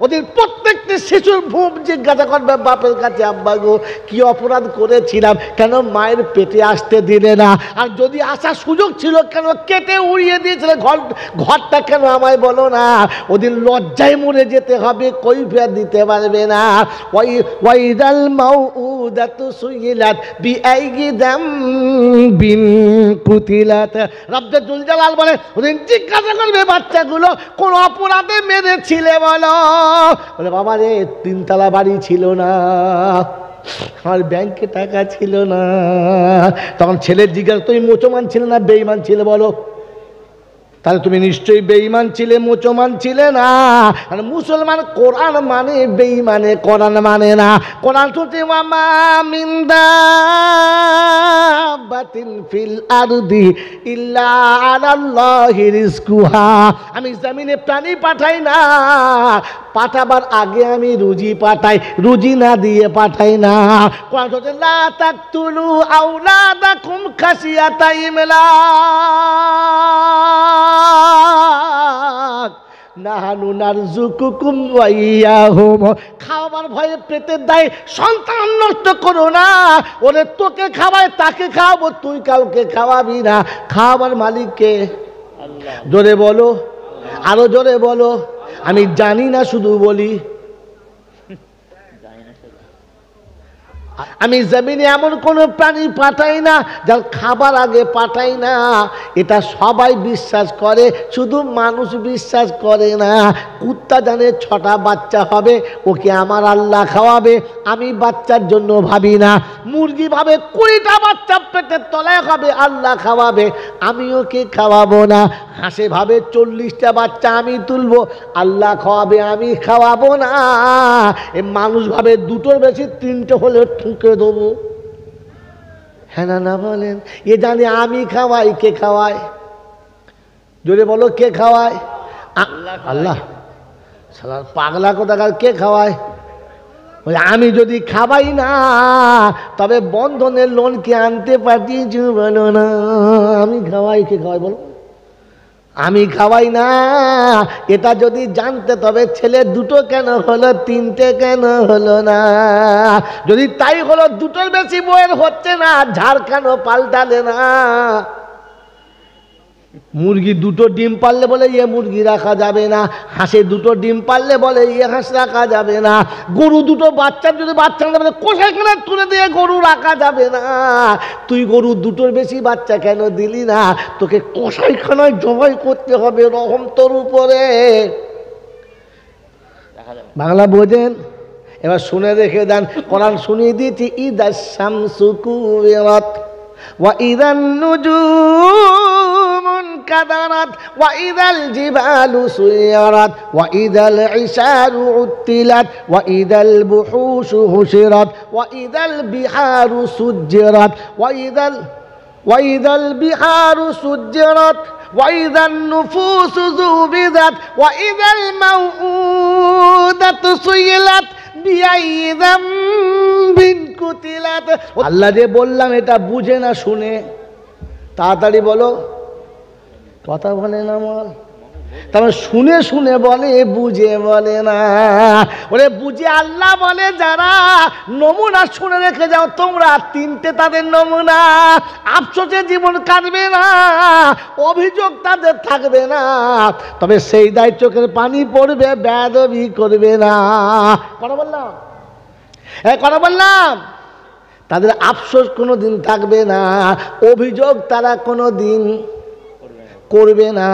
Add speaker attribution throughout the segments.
Speaker 1: ওদের প্রত্যেকটি শিশুর ভূম জিজ্ঞাসা করবে বাপের কাছে, আব্বা গো কি অপরাধ করেছিলাম, কেন মায়ের পেটে আসতে দিলে না, আর যদি আসার সুযোগ ছিল কেন কেটে উড়িয়ে দিয়েছিলে ঘরটা, কেন আমায় বলো না। ওদের লজ্জায় মরে যেতে হবে, কৈফিয়ত দিতে পারবে না। ওয়াইদাল মাউউদাতু সুইলাত বিআইয়ি যামবিন কুতিলাত। রব্বুল জুল জালাল বলে ওদের জিজ্ঞাসা করবে বাচ্চাগুলো কোন অপরাধে মেরেছিলে বলো। বলে বাবা রে 3 তলা বাড়ি ছিল না, আমার ব্যাংকে টাকা ছিল না। তখন ছেলের জিজ্ঞাসা তুমি মুসলমান ছিলে না বেঈমান ছিলে বলো। তাহলে তুমি নিশ্চয়ই বেঈমান ছিলে, মুসলমান ছিলে না। আর মুসলমান কোরআন মানে, বেঈমানে কোরআন মানে না। কোরআন শুনতে মামা মিন দাব্বাতিন ফিল আরদি ইল্লা আলাল্লাহি রিজকুহা। আমি জমিনে প্রাণী পাঠাই না, পাঠাবার আগে আমি রুজি পাঠাই, রুজি না দিয়ে পাঠাই না। কোরআন শুনতে লা তাকতুলু আওলাদাকুম খাশিয়াতা ইমলাক নাহানু নারযুকুকুম ওয়া ইয়াহুম। খাওয়াবার ভয়ে পেটের দায়ে সন্তান নষ্ট করো না। ওরে তোকে খাওয়ায় তাকে খাওয়াবো, তুই কাউকে খাওয়াবি না। খাওয়াবার মালিককে আল্লাহ। জোরে বলো, আরো জোরে বলো। আমি জানি না শুধু বলি। আমি জমিনে এমন কোন প্রাণী পাঠাই না যার খাবার আগে পাঠাই না। এটা সবাই বিশ্বাস করে, শুধু মানুষ বিশ্বাস করে না। কুত্তা জানে 6টা বাচ্চা হবে, ওকে আমার আল্লাহ খাওয়াবে, আমি বাচ্চার জন্য ভাবি না। মুরগি ভাবে 20টা বাচ্চা পেটের তলায় হবে, আল্লাহ খাওয়াবে, আমি ওকে খাওয়াবো না। হাঁসে ভাবে 40টা বাচ্চা আমি তুলবো, আল্লাহ খাওয়াবে, আমি খাওয়াবো না। মানুষ ভাবে 2টোর বেশি 3টে হলে ঠুকে দেবো। হ্যাঁ না না বলেন? এ জানি আমি খাওয়াই, কে খাওয়ায়? জোরে বলো, কে খাওয়ায়? আল্লাহ। শালার পাগলা কোথাকার, কে খাওয়ায়? আমি যদি খাওয়াই না তবে বন্ধনের লোন কে আনতে পাঠিয়েছি বলো না। আমি খাওয়াই, কে খাওয়াই বলো? আমি খাওয়াই না। এটা যদি জানতে তবে ছেলে 2টো কেন হলো, 3টে কেন হলো না? যদি তাই হলো 2টোর বেশি বইয়ের হচ্ছে না, ঝাড় কেন পাল্টালে না? মুরগি 2টো ডিম পারলে বলে এ মুরগি রাখা যাবে না, হাঁসে 2টো ডিম পারলে বলে এ হাঁস রাখা যাবে না, গরু 2টো বাচ্চার যদি বাচ্চা না বলে কোষাখানা তুলে দিয়ে গরু রাখা যাবে না। তুই গরু 2টোর বেশি বাচ্চা কেন দিলি না? তোকে কষাইখানায় জবাই করতে হবে, রহম তোর উপরে। বাংলা বোঝেন? এবার শুনে রেখে দেন, কোরআন শুনিয়ে দিয়েছি। ইদাশ শামসু কুবিরাত ওয়া ইদান নুজুমুন কাদারাত ওয়া ইদাল জিবালু সুইরাত ওয়া ইদাল ইশারু উত্তিলাত ওয়া ইদাল বুহুশু হুশিরাত ওয়া ইদাল বিহারু সুজ্জিরাত ওয়া ইদাল বিহারু সুজ্জিরাত ওয়া ইদান নুফুসু যুবিদাত ওয়া ইদাল মাউউদাতু সুইলাত বিআইয়ি যামবিন কুতিলাত। আল্লাহ যে বললাম এটা বুঝে না শুনে, তাড়াতাড়ি বলো। কথা বলে না আমার, তারপরে শুনে শুনে বলে, বুঝে বলে না। ওরে বুঝে আল্লাহ বলে যারা, নমুনা শুনে রেখে যাও তোমরা। 3টে তাদের নমুনা। আফসোসে জীবন কাটবে না, অভিযোগ তাদের থাকবে না, তবে সেই দায় চোখের পানি পড়বে, বেয়াদবি করবে না। কথা বললাম, কথা বললাম। তাদের আফসোস কোনো দিন থাকবে না, অভিযোগ তারা কোনো দিন করবে না।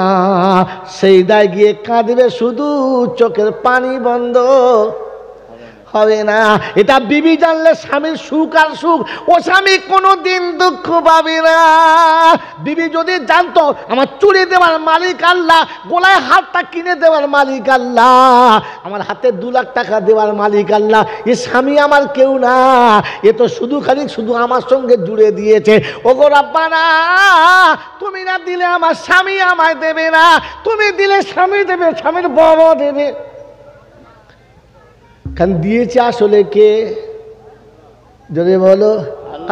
Speaker 1: সেই দায় গিয়ে কাঁদবে, শুধু চোখের পানি বন্ধ হবে না। এটা বিবি জানলে স্বামীর সুখ আর সুখ, ও স্বামী কোনো দিন দুঃখ পাবে না। বিবি যদি জানতো আমার চুরি দেওয়ার মালিক আল্লাহ, গলায় হাতটা কিনে দেওয়ার মালিক আল্লাহ, আমার হাতে 2 লাখ টাকা দেওয়ার মালিক আল্লাহ, এ স্বামী আমার কেউ না, এ তো শুধু খালি শুধু আমার সঙ্গে জুড়ে দিয়েছে। ওগো রাব্বানা, তুমি না দিলে আমার স্বামী আমায় দেবে না, তুমি দিলে স্বামী দেবে, স্বামীর বাবা দেবে। কারণ দিয়েছে আসলে কে? যদি বলো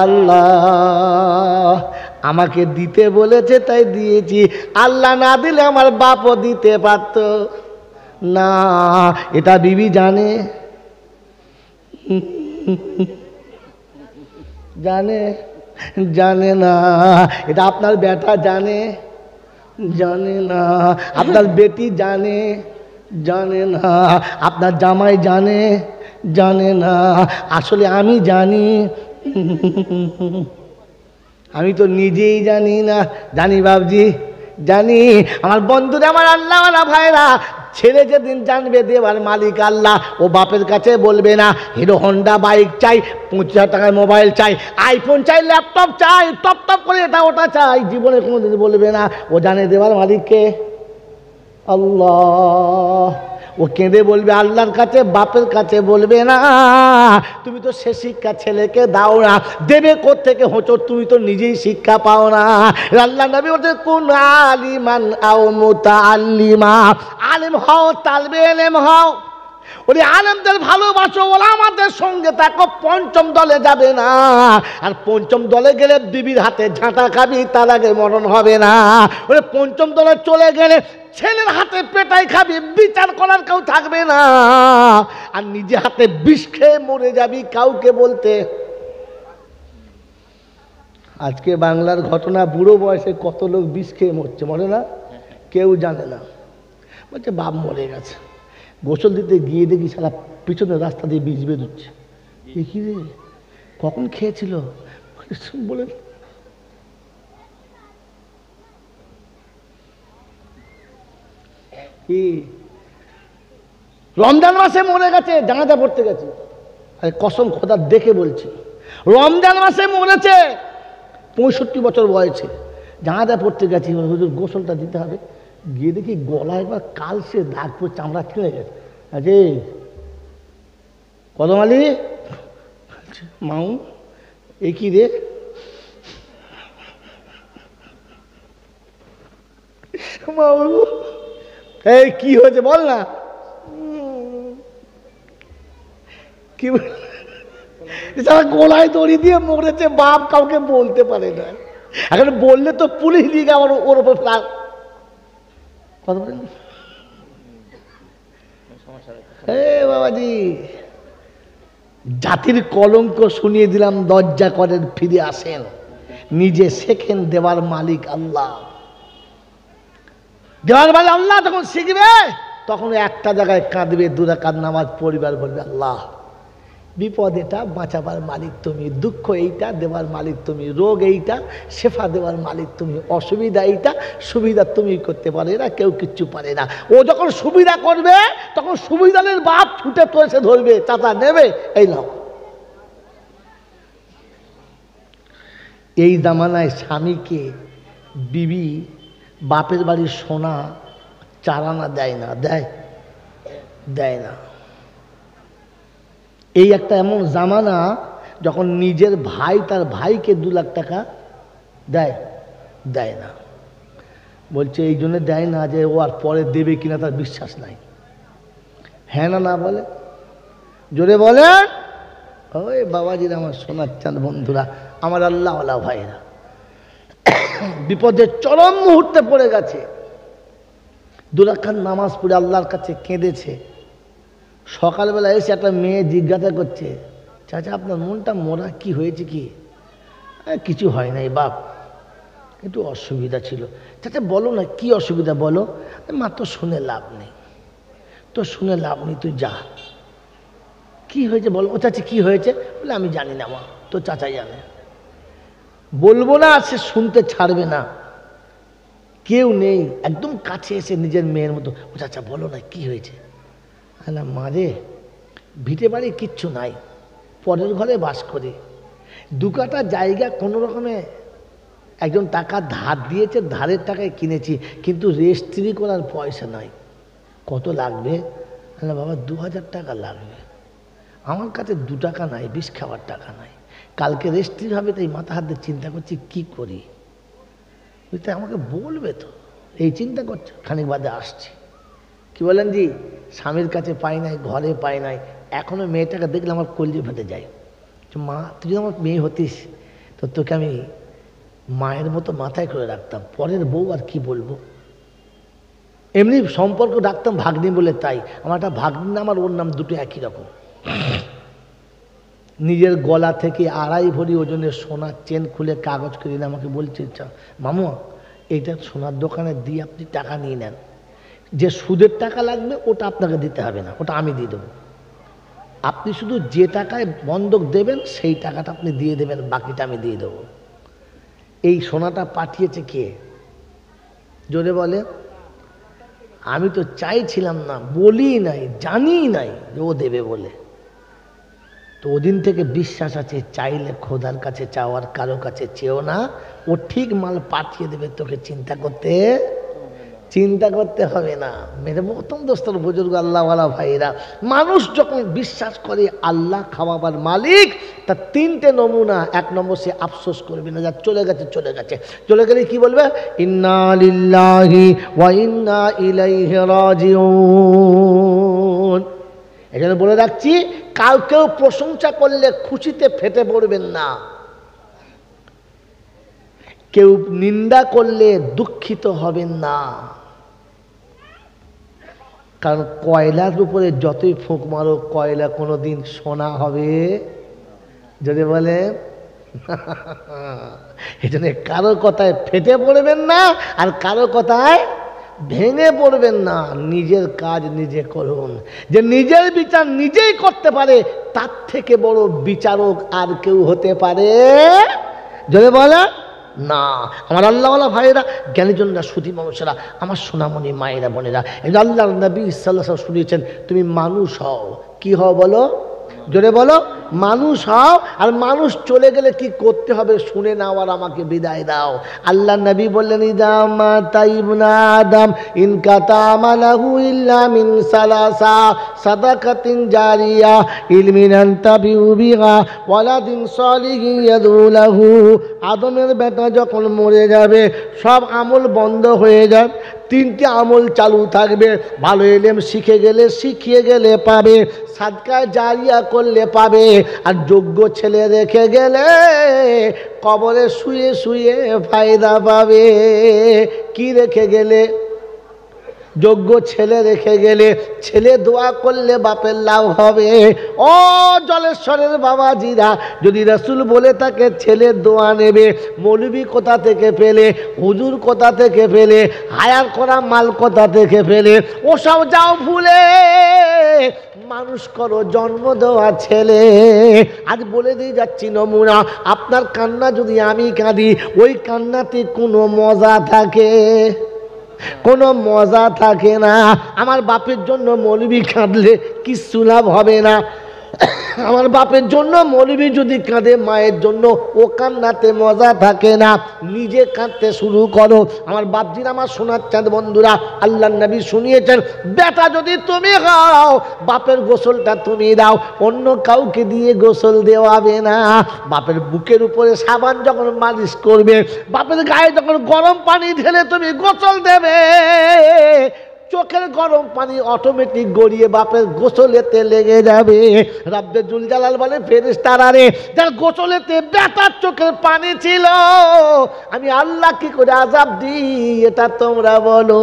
Speaker 1: আল্লাহ। আমাকে দিতে বলেছে তাই দিয়েছি, আল্লাহ না দিলে আমার বাপও দিতে পারত। না, এটা বিবি জানে, জানে জানে না। এটা আপনার বেটা জানে, জানে না। আপনার বেটি জানে, জানে না। আপনার জামাই জানে, জানে না। আসলে আমি জানি, আমি তো নিজেই জানি না। জানি বাবজি, জানি। আমার বন্ধুরা, আমার আল্লাহওয়ালা ভাইরা, ছেলে যেদিন জানবে দেওয়ার মালিক আল্লাহ, ও বাপের কাছে বলবে না হিরো হন্ডা বাইক চাই, 25,000 টাকার মোবাইল চাই, আইফোন চাই, ল্যাপটপ চাই, টপ টপ করে এটা ওটা চাই, জীবনে কোনোদিন বলবে না। ও জানে দেওয়ার মালিককে আল্লাহ। ও কেঁদে বলবে আল্লাহর কাছে, বাপের কাছে বলবে না। তুমি তো সে শিক্ষা ছেলেকে দাও না, দেবে কোত্থেকে হোঁচট? তুমি তো নিজেই শিক্ষা পাও না। আল্লাহ নবী বলতে কুন আলিমান আও মুতাআল্লিমা, আলেম হও, তালবে ইলম হও। ওরে আলেমদের ভালোবাসো, ওলামাদের সঙ্গে থাকো, পঞ্চম দলে যাবে না। আর পঞ্চম দলে গেলে বিবির হাতে ঝাঁটা খাবি, তার আগে মরণ হবে না। ওরে পঞ্চম দলে চলে গেলে ছেলের হাতে পেটাই খাবি, বিচার করার কেউ থাকবে না। আর নিজে হাতে বিষ খেয়ে মরে যাবি, কাউকে বলতে। আজকে বাংলার ঘটনা, বুড়ো বয়সে কত লোক বিষ খেয়ে মরছে, মরে না? কেউ জানে না। বলছে বাপ মরে গেছে, গোসল দিতে গিয়ে দেখি সারা পিছনের রাস্তা দিয়ে বিষ বেরোচ্ছে। দেখি রে, কখন খেয়েছিল বলে। কি রমজান মাসে মরে গেছে, জানাজা পড়তে গেছে। আরে কসম খোদা দেখে বলছি, রমজান মাসে মরেছে, 65 বছর বয়সে, জানাজা পড়তে গেছি। হুজুর গোসলটা দিতে হবে, গিয়ে দেখি গলায় একবার কালসে দাগ পড়ে, চামড়া ছিঁড়ে গেছে। আরে কদম আলী, মাউ এ কি রে? মাউ এই কি হয়েছে বল না। কি গলায় দড়ি দিয়ে মরেছে, বাপ কাউকে বলতে পারে না। এখন বললে তো পুলিশ দিকে আমার ওর উপর কথা বলেন। বাবাজি, জাতির কলঙ্ক শুনিয়ে দিলাম, দরজা করেন ফিরে আসেন, নিজে শেখেন দেওয়ার মালিক আল্লাহ। দেওয়ার মালিক আল্লাহ তখন শিখবে, তখন একটা জায়গায় কাঁদবে, 2 রাকাত নামাজ পরিবার বলবে আল্লাহ বিপদ এটা, বাঁচাবার মালিক তুমি, দুঃখ এইটা দেওয়ার মালিক তুমি, রোগ এইটা শেফা দেওয়ার মালিক তুমি, অসুবিধা এইটা, সুবিধা তুমি করতে পারে না, কেউ কিচ্ছু পারে না। ও যখন সুবিধা করবে, তখন সুবিধানের বাপ ছুটে তো এসে ধরবে, চাচা নেবে, এই নাও। এই জামানায় স্বামীকে বিবি বাপের বাড়ির সোনা 4 আনা দেয় না, দেয়? দেয় না। এই একটা এমন জামানা, যখন নিজের ভাই তার ভাইকে 2 লাখ টাকা দেয়, দেয় না। বলছে এই জন্য দেয় না যে ও আর পরে দেবে কিনা তার বিশ্বাস নাই। হ্যাঁ না, না বলে, জোরে বলে। ওই বাবাজির, আমার সোনার চাঁদ বন্ধুরা, আমার আল্লাহওয়ালা ভাইরা, বিপদের চরম মুহূর্তে পড়ে গেছে, 2 রাকাত নামাজ পড়ে আল্লাহর কাছে কেঁদেছে। সকালবেলা এসে একটা মেয়ে জিজ্ঞাসা করছে, চাচা আপনার মনটা মরা, কি হয়েছে? কি? কিছু হয় নাই বাপ, একটু অসুবিধা ছিল। চাচা বলো না কি অসুবিধা বলো। মা তো শুনে লাভ নেই, তো শুনে লাভ নেই, তুই যা। কি হয়েছে বলো। ও চাচা কি হয়েছে? বলে আমি জানি না মা, তো চাচা জানে। বলবো না, সে শুনতে ছাড়বে না, কেউ নেই, একদম কাছে এসে নিজের মেয়ের মতো, ও চাচা বলো না কি হয়েছে। না মা রে, ভিটে বাড়ি কিচ্ছু নাই, পরের ঘরে বাস করি, 2 কাঠা জায়গা কোনো রকমে একজন টাকা ধার দিয়েছে, ধারের টাকায় কিনেছি, কিন্তু রেজিস্ট্রি করার পয়সা নাই। কত লাগবে? না বাবা 2000 টাকা লাগবে। আমার কাছে 2 টাকা নাই, বিষ খাওয়ার টাকা নাই, কালকে রেজিস্ট্রি হবে, তাই মাথা হাত দিয়ে চিন্তা করছি কি করি। বুঝতে আমাকে বলবে তো, এই চিন্তা করছে। খানিক বাদে আসছি। কি বলেন জি? স্বামীর কাছে পাই নাই, ঘরে পাই নাই, এখনো মেয়েটাকে দেখলে আমার কলজি ফেটে যায়। মা তুই যদি আমার মেয়ে হতিস, তো তোকে আমি মায়ের মতো মাথায় করে রাখতাম, পরের বউ আর কি বলবো। এমনি সম্পর্ক ডাকতাম ভাগ্নি বলে, তাই আমার একটা ভাগ্নি নাম আর ওর নাম দুটো একই রকম। নিজের গলা থেকে 2.5 ভরি ওজনের সোনার চেন খুলে কাগজ করে আমাকে বলছে, মামু এইটা সোনার দোকানে দিয়ে আপনি টাকা নিয়ে নেন, যে সুদের টাকা লাগবে ওটা আপনাকে দিতে হবে না, ওটা আমি দিয়ে দেবো, আপনি শুধু যে টাকায় বন্ধক দেবেন সেই টাকাটা আপনি দিয়ে দেবেন, বাকিটা আমি দিয়ে দেবো। এই সোনাটা পাঠিয়েছে কে জোরে বলে? আমি তো চাইছিলাম না, বলি নাই, জানি নাই যে ও দেবে বলে। তো ওদিন থেকে বিশ্বাস আছে, চাইলে খোদার কাছে চাওয়ার কারো কাছে চেও না, ও ঠিক মাল পাঠিয়ে দেবে, তোকে চিন্তা করতে হবে না। মেরে মতন দোস্তর বুজুর্গ আল্লাহওয়ালা ভাইরা, মানুষ যখন বিশ্বাস করে আল্লাহ খাওয়াবার মালিক, তার 3টে নমুনা। 1 নম্বর, সে আফসোস করবে না, যা চলে গেলে কি বলবে? ইন্না লিল্লাহি ওয়া ইন্না ইলাইহি রাজিউন। এজন্য বলে রাখছি, কাউকেও প্রশংসা করলে খুশিতে ফেটে পড়বেন না, কেউ নিন্দা করলে দুঃখিত হবেন না। কারণ কয়লার উপরে যতই ফুঁক মারো, কয়লা কোনোদিন সোনা হবে যদি বলে। এই জন্য কারো কথায় ফেটে পড়বেন না, আর কারো কথায় ভেঙে পড়বেন না। নিজের কাজ নিজে করুন। যে নিজের বিচার নিজেই করতে পারে, তার থেকে বড় বিচারক আর কেউ হতে পারে যদি বলে না। আমার আল্লাহওয়ালা ভাইয়েরা, জ্ঞানীজনরা, সুধী মানুষেরা, আমার সোনামণি মায়েরা, বোনেরা, আল্লাহর নবী সাল্লাল্লাহু আলাইহি ওয়াসাল্লাম শুনিয়েছেন, তুমি মানুষ হও। কি হও বলো? জোরে বলো, মানুষ হও। আর মানুষ চলে গেলে কি করতে হবে শুনে নাও, আর আমাকে বিদায় দাও। আল্লাহ নবী বললেন, ইদামা তাইবনা আদম ইনকাতা আমালাহু ইল্লা মিন সালাসা সাদাকাতিন জারিয়া ইলমিন আনতাবিউ বিহা ওয়ালাদিন সালিহিন ইয়াদুলাহু। আদমের বেটা যখন মরে যাবে, সব আমল বন্ধ হয়ে যাবে, 3টে আমল চালু থাকবে। ভালো ইলম শিখিয়ে গেলে পাবে, সাদকা জারিয়া করলে পাবে, আর যোগ্য ছেলে রেখে গেলে কবরে শুয়ে শুয়ে ফায়দা পাবে। কি রেখে গেলে? যোগ্য ছেলে রেখে গেলে, ছেলে দোয়া করলে বাপের লাভ হবে। ও জলেশ্বরের বাবাজিরা, যদি রাসূল বলে থাকে ছেলের দোয়া নেবে, মৌলবি কোথা থেকে পেলে, হুজুর কোথা থেকে পেলে, হায়ার করা মাল কোথা থেকে পেলে, ওসব যাও ভুলে মানুষ করো জন্ম দেওয়া ছেলে। আজ বলে দিয়ে যাচ্ছি নমুনা, আপনার কান্না যদি আমি কাঁদি, ওই কান্নাতে কোনো মজা থাকে? কোনো মজা থাকে না। আমার বাপের জন্য মৌলবি কাঁদলে কিচ্ছু লাভ হবে না। আমার বাপের জন্য মৌলবি যদি কাঁদে, মায়ের জন্য ও কান্নাতে মজা থাকে না। নিজে কাঁদতে শুরু করো। আমার বাপজির, আমার সোনার চাঁদ বন্ধুরা, আল্লাহর নবী শুনিয়েছেন, বেটা যদি তুমি হও, বাপের গোসলটা তুমি দাও, অন্য কাউকে দিয়ে গোসল দেওয়াবে না। বাপের বুকের উপরে সাবান যখন মালিশ করবে, বাপের গায়ে যখন গরম পানি ঢেলে তুমি গোসল দেবে, চোখের গরম পানি অটোমেটিক গড়িয়ে বাপের গোসলেতে লেগে যাবে। রব্বে জুল জালাল বলে, ফেরেশতারা রে, যার গোসলেতে বেটার চোখের পানি ছিল, আমি আল্লাহ কি করে আযাব দিই এটা তোমরা বলো।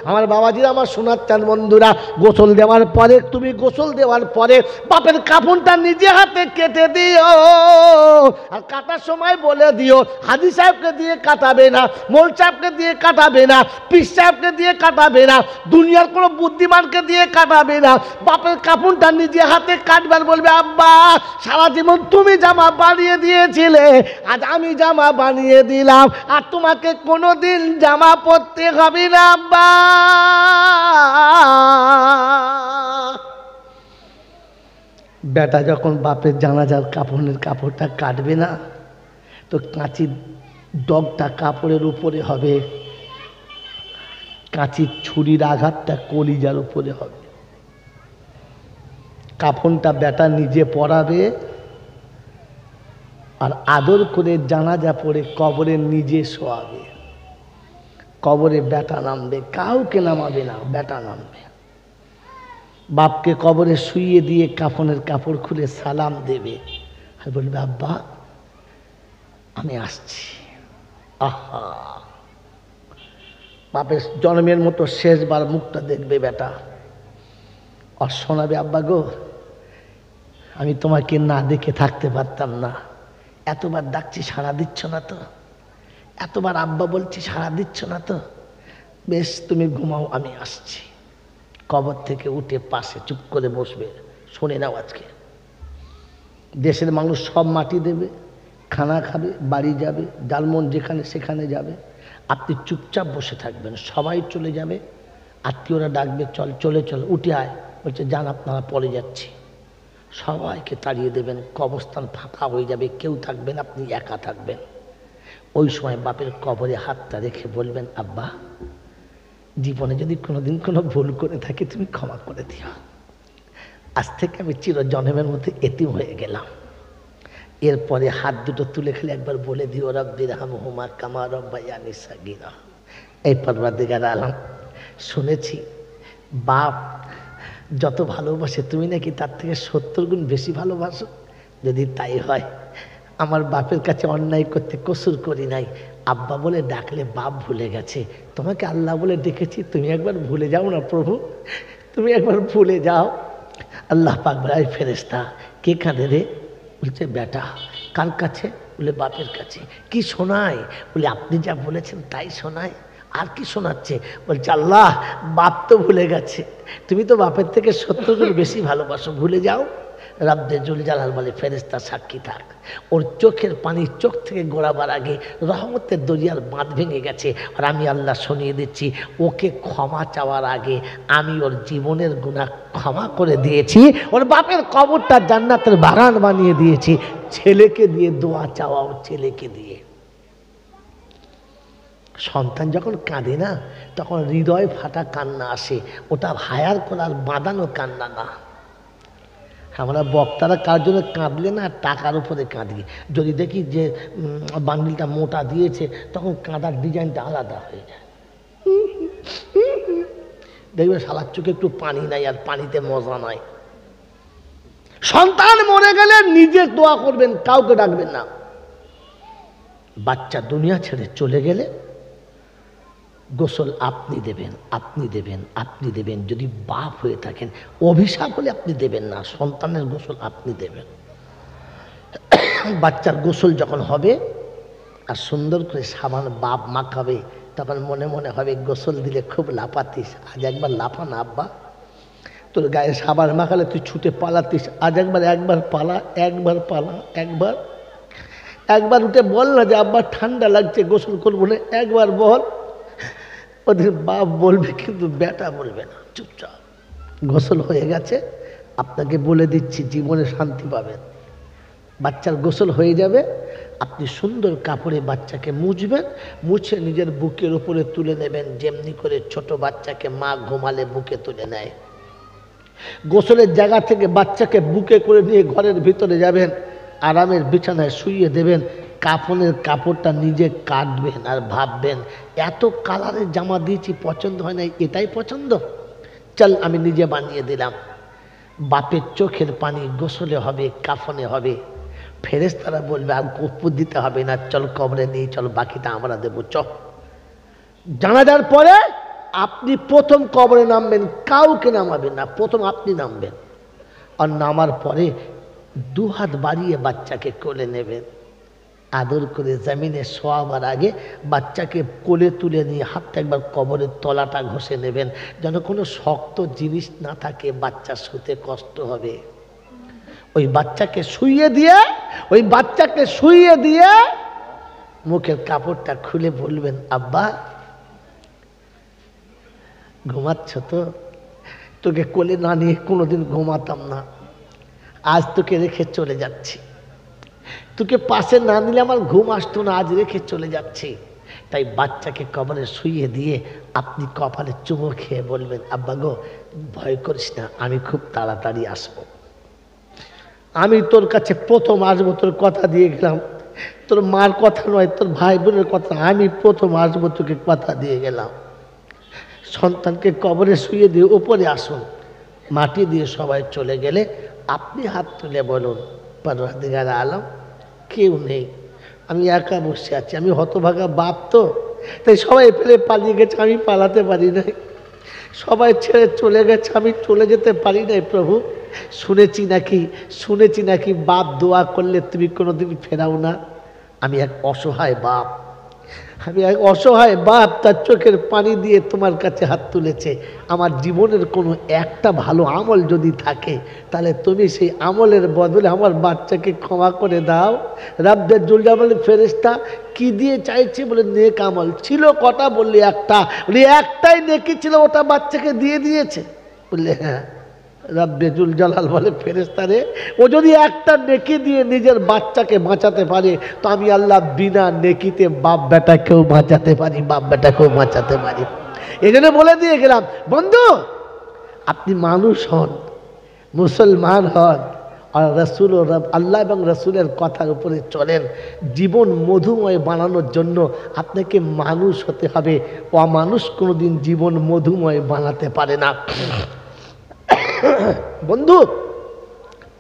Speaker 1: আমার বাবাজিরা, আমার সোনার চাঁদ বন্ধুরা, গোসল দেওয়ার পরে, তুমি গোসল দেওয়ার পরে বাপের কাফনটা নিজে হাতে কেটে দিও। আর কাটার সময় বলে দিও, হাজী সাহেবকে দিয়ে কাটাবে না, মোল সাহেবকে দিয়ে কাটাবে না, পীর সাহেবকে দিয়ে কাটাবে না, দুনিয়ার কোনো বুদ্ধিমানকে দিয়ে কাটাবে না। বাপের কাফনটা নিজে হাতে কাটবার, বলবে, আব্বা সারা জীবন তুমি জামা বানিয়ে দিয়েছিলে, আজ আমি জামা বানিয়ে দিলাম, আর তোমাকে কোনোদিন জামা পরতে হবে না আব্বা। বেটা যখন বাপের জানাজার কাফনের কাপড়টা কাটবে না, তো কাঁচির ডগটা কাপড়ের উপরে হবে, কাঁচির ছুরির আঘাতটা কলিজার উপরে হবে। কাফনটা বেটা নিজে পরাবে, আর আদর করে জানাজা পড়ে কবরে নিজে শোয়াবে। কবরে বেটা নামবে, কাউকে নামাবে না, বেটা নামবে। বাপকে কবরে শুইয়ে দিয়ে কাফনের কাপড় খুলে সালাম দেবে, আর বলবে, আব্বা আমি আসছি। আহা, বাপের জন্মের মতো শেষবার মুখটা দেখবে বেটা, আর শোনাবে, আব্বা গো আমি তোমাকে না দেখে থাকতে পারতাম না, এতবার ডাকছি সাড়া দিচ্ছ না তো, এতবার আব্বা বলছি সাড়া দিচ্ছ না তো, বেশ তুমি ঘুমাও আমি আসছি। কবর থেকে উঠে পাশে চুপ করে বসবে, শুনে নাও আজকে দেশের মানুষ সব মাটি দেবে, খানা খাবে, বাড়ি যাবে, যার মন যেখানে সেখানে যাবে, আপনি চুপচাপ বসে থাকবেন, সবাই চলে যাবে, আত্মীয়রা ডাকবে চল চলে চল উঠে আয়, বলছে যান আপনারা পরে যাচ্ছি, সবাইকে তাড়িয়ে দেবেন, কবরস্থান ফাঁকা হয়ে যাবে, কেউ থাকবেন, আপনি একা থাকবেন। ওই সময় বাপের কবরে হাতটা রেখে বলবেন, আব্বা জীবনে যদি কোনোদিন কোনো ভুল করে থাকি তুমি ক্ষমা করে দিও, আজ থেকে আমি চিরজন্মের মধ্যে এতিম হয়ে গেলাম। এরপরে হাত দুটো তুলে খেলে একবার বলে দিও রব্বিরহামহুমা কামা রব্বায়ানি সাগীরা। এই পরওয়ারদিগার আলম, শুনেছি বাপ যত ভালোবাসে তুমি নাকি তার থেকে 70 গুণ বেশি ভালোবাসো। যদি তাই হয়, আমার বাপের কাছে অন্যায় করতে কসুর করি নাই, আব্বা বলে ডাকলে বাপ ভুলে গেছে, তোমাকে আল্লাহ বলে ডেকেছি, তুমি একবার ভুলে যাও না প্রভু, তুমি একবার ভুলে যাও। আল্লাহ পাক বলে, ফেরেশতা কে কাঁদে রে? বলছে বেটা। কার কাছে? বলে বাপের কাছে। কি শোনায়? বলে আপনি যা বলেছেন তাই শোনায়। আর কি শোনাচ্ছে? বলছে আল্লাহ বাপ তো ভুলে গেছে, তুমি তো বাপের থেকে 70 গুণ বেশি ভালোবাসো, ভুলে যাও। রাব্বে জুল জালাল বলে ফেরেশতা সাক্ষী থাক, ওর চোখের পানি চোখ থেকে গড়াবার আগে রহমতের দরিয়ার বাঁধ ভেঙে গেছে, আর আমি আল্লাহ শুনিয়ে দিচ্ছি ওকে ক্ষমা চাওয়ার আগে আমি ওর জীবনের গুনাহ ক্ষমা করে দিয়েছি, ওর বাপের কবরটা জান্নাতের বাগান বানিয়ে দিয়েছি, ছেলেকে দিয়ে দোয়া চাওয়া ওর ছেলেকে দিয়ে। সন্তান যখন কাঁদে না তখন হৃদয় ফাটা কান্না আসে, ওটা হায়ার করার বাঁধানো কান্না না। আমরা বক্তারা কার জন্য কাঁদলে না টাকার উপরে কাঁদি, যদি দেখি যে বান্ডিলটা মোটা দিয়েছে তখন কাঁদার ডিজাইনটা আলাদা হয়ে যায়, দেখবে শালার চোখে একটু পানি নাই আর পানিতে মজা নাই। সন্তান মরে গেলে নিজে দোয়া করবেন, কাউকে ডাকবেন না। বাচ্চা দুনিয়া ছেড়ে চলে গেলে গোসল আপনি দেবেন, আপনি দেবেন, আপনি দেবেন। যদি বাপ হয়ে থাকেন, অভিশাপ হলে আপনি দেবেন না, সন্তানের গোসল আপনি দেবেন। বাচ্চার গোসল যখন হবে আর সুন্দর করে সাবান বাপ মাখাবে, তখন মনে মনে হবে গোসল দিলে খুব লাফাতিস, আজ একবার লাফা না আব্বা, তোর গায়ে সাবান মাখালে তুই ছুটে পালাতিস, আজ একবার পালা, একবার পালা, একবার উঠে বল না যে আব্বা ঠান্ডা লাগছে গোসল করবো না, একবার বল। ওদের বাপ বলবে কিন্তু বেটা বলবে না, চুপচাপ। গোসল হয়ে গেছে, আপনাকে বলে দিচ্ছি জীবনে শান্তি পাবেন। বাচ্চার গোসল হয়ে যাবে, আপনি সুন্দর কাপড়ে বাচ্চাকে মুছবেন, মুছে নিজের বুকের উপরে তুলে নেবেন, যেমনি করে ছোট বাচ্চাকে মা ঘুমালে বুকে তুলে নেয়। গোসলের জায়গা থেকে বাচ্চাকে বুকে করে নিয়ে ঘরের ভিতরে যাবেন, আরামের বিছানায় শুইয়ে দেবেন, কাফনের কাপড়টা নিজে কাটবেন আর ভাববেন এত কালারের জামা দিয়েছি পছন্দ হয় না, এটাই পছন্দ, চল আমি নিজে বানিয়ে দিলাম। বাপের চোখের পানি গোসলে হবে, কাফনে হবে। ফেরেশতারা বলবে আর কর্পূর দিতে হবে না, চল কবরে নিয়ে চল, বাকিটা আমরা দেবো চ। জানাজার পরে আপনি প্রথম কবরে নামবেন, কাউকে নামাবেন না, প্রথম আপনি নামবেন। আর নামার পরে 2 হাত বাড়িয়ে বাচ্চাকে কোলে নেবেন, আদর করে জমিনে শোয়াবার আগে বাচ্চাকে কোলে তুলে নিয়ে হাতটা একবার কবরের তলাটা ঘষে নেবেন, যেন কোনো শক্ত জিনিস না থাকে, বাচ্চা শুতে কষ্ট হবে। ওই বাচ্চাকে শুইয়ে দিয়ে মুখের কাপড়টা খুলে বলবেন আব্বা ঘুমাচ্ছ তো? তোকে কোলে না নিয়ে কোনোদিন ঘুমাতাম না, আজ তোকে রেখে চলে যাচ্ছি, তোকে পাশে না নিলে আমার ঘুম আসতো না, আজ রেখে চলে যাচ্ছি। তাই বাচ্চাকে কবরে শুইয়ে দিয়ে আপনি কপালে চুমো খেয়ে বলবেন আব্বা গো ভয় করিস না, আমি খুব তাড়াতাড়ি আসবো, আমি তোর কাছে প্রথম আসবো, তোর কথা দিয়ে গেলাম, তোর মার কথা নয়, তোর ভাই বোনের কথা, আমি প্রথম আসবো, তোকে কথা দিয়ে গেলাম। সন্তানকে কবরে শুয়ে দিয়ে উপরে আসুন, মাটি দিয়ে সবাই চলে গেলে আপনি হাত তুলে বলুন পরওয়ারদিগার আলম কেউ নেই, আমি একা বসে আছি, আমি হতভাগা বাপ তো তাই সবাই ফেলে পালিয়ে গেছে, আমি পালাতে পারি নাই। সবাই ছেড়ে চলে গেছে, আমি চলে যেতে পারি নাই প্রভু। শুনেছি নাকি বাপ দোয়া করলে তুমি কোনোদিন ফেরাও না। আমি এক অসহায় বাপ, তার চোখের পানি দিয়ে তোমার কাছে হাত তুলেছে। আমার জীবনের কোনো একটা ভালো আমল যদি থাকে তাহলে তুমি সেই আমলের বদলে আমার বাচ্চাকে ক্ষমা করে দাও। রাব্বে জুল জালালের ফেরেশতা কি দিয়ে চাইছে বলে নেক আমল ছিল কটা, বললে একটা, বলে একটাই নেকি ছিল ওটা বাচ্চাকে দিয়ে দিয়েছে। বললে হ্যাঁ। রাব্বে জুল জালাল বলে ফেরেশতা রে, ও যদি একটা নেকি দিয়ে নিজের বাচ্চাকে বাঁচাতে পারে তো আমি আল্লাহ বিনা নেকিতে বাপ বেটাকেও বাঁচাতে পারি। এই জন্য বলে দিয়ে গেলাম, বন্ধু আপনি মানুষ হন, মুসলমান হন, আর রসুল ও আল্লাহ এবং রসুলের কথার উপরে চলেন। জীবন মধুময় বানানোর জন্য আপনাকে মানুষ হতে হবে। অমানুষ কোনোদিন জীবন মধুময় বানাতে পারে না। বন্ধু,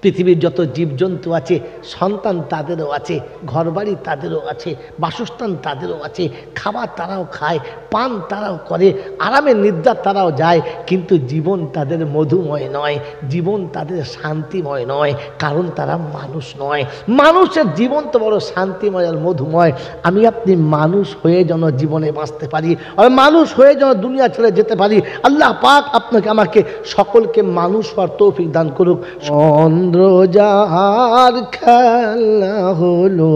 Speaker 1: পৃথিবীর যত জীবজন্তু আছে, সন্তান তাদেরও আছে, ঘরবাড়ি তাদেরও আছে, বাসস্থান তাদেরও আছে, খাবার তারাও খায়, পান তারাও করে, আরামে নিদ্রা তারাও যায়, কিন্তু জীবন তাদের মধুময় নয়, জীবন তাদের শান্তিময় নয়, কারণ তারা মানুষ নয়। মানুষের জীবন তো বড় শান্তিময় আর মধুময়। আমি আপনি মানুষ হয়ে যেন জীবনে বাঁচতে পারি, আর মানুষ হয়ে যেন দুনিয়া ছেড়ে যেতে পারি। আল্লাহ পাক আপনাকে আমাকে সকলকে মানুষ হওয়ার তৌফিক দান করুক। যার খেলা হলো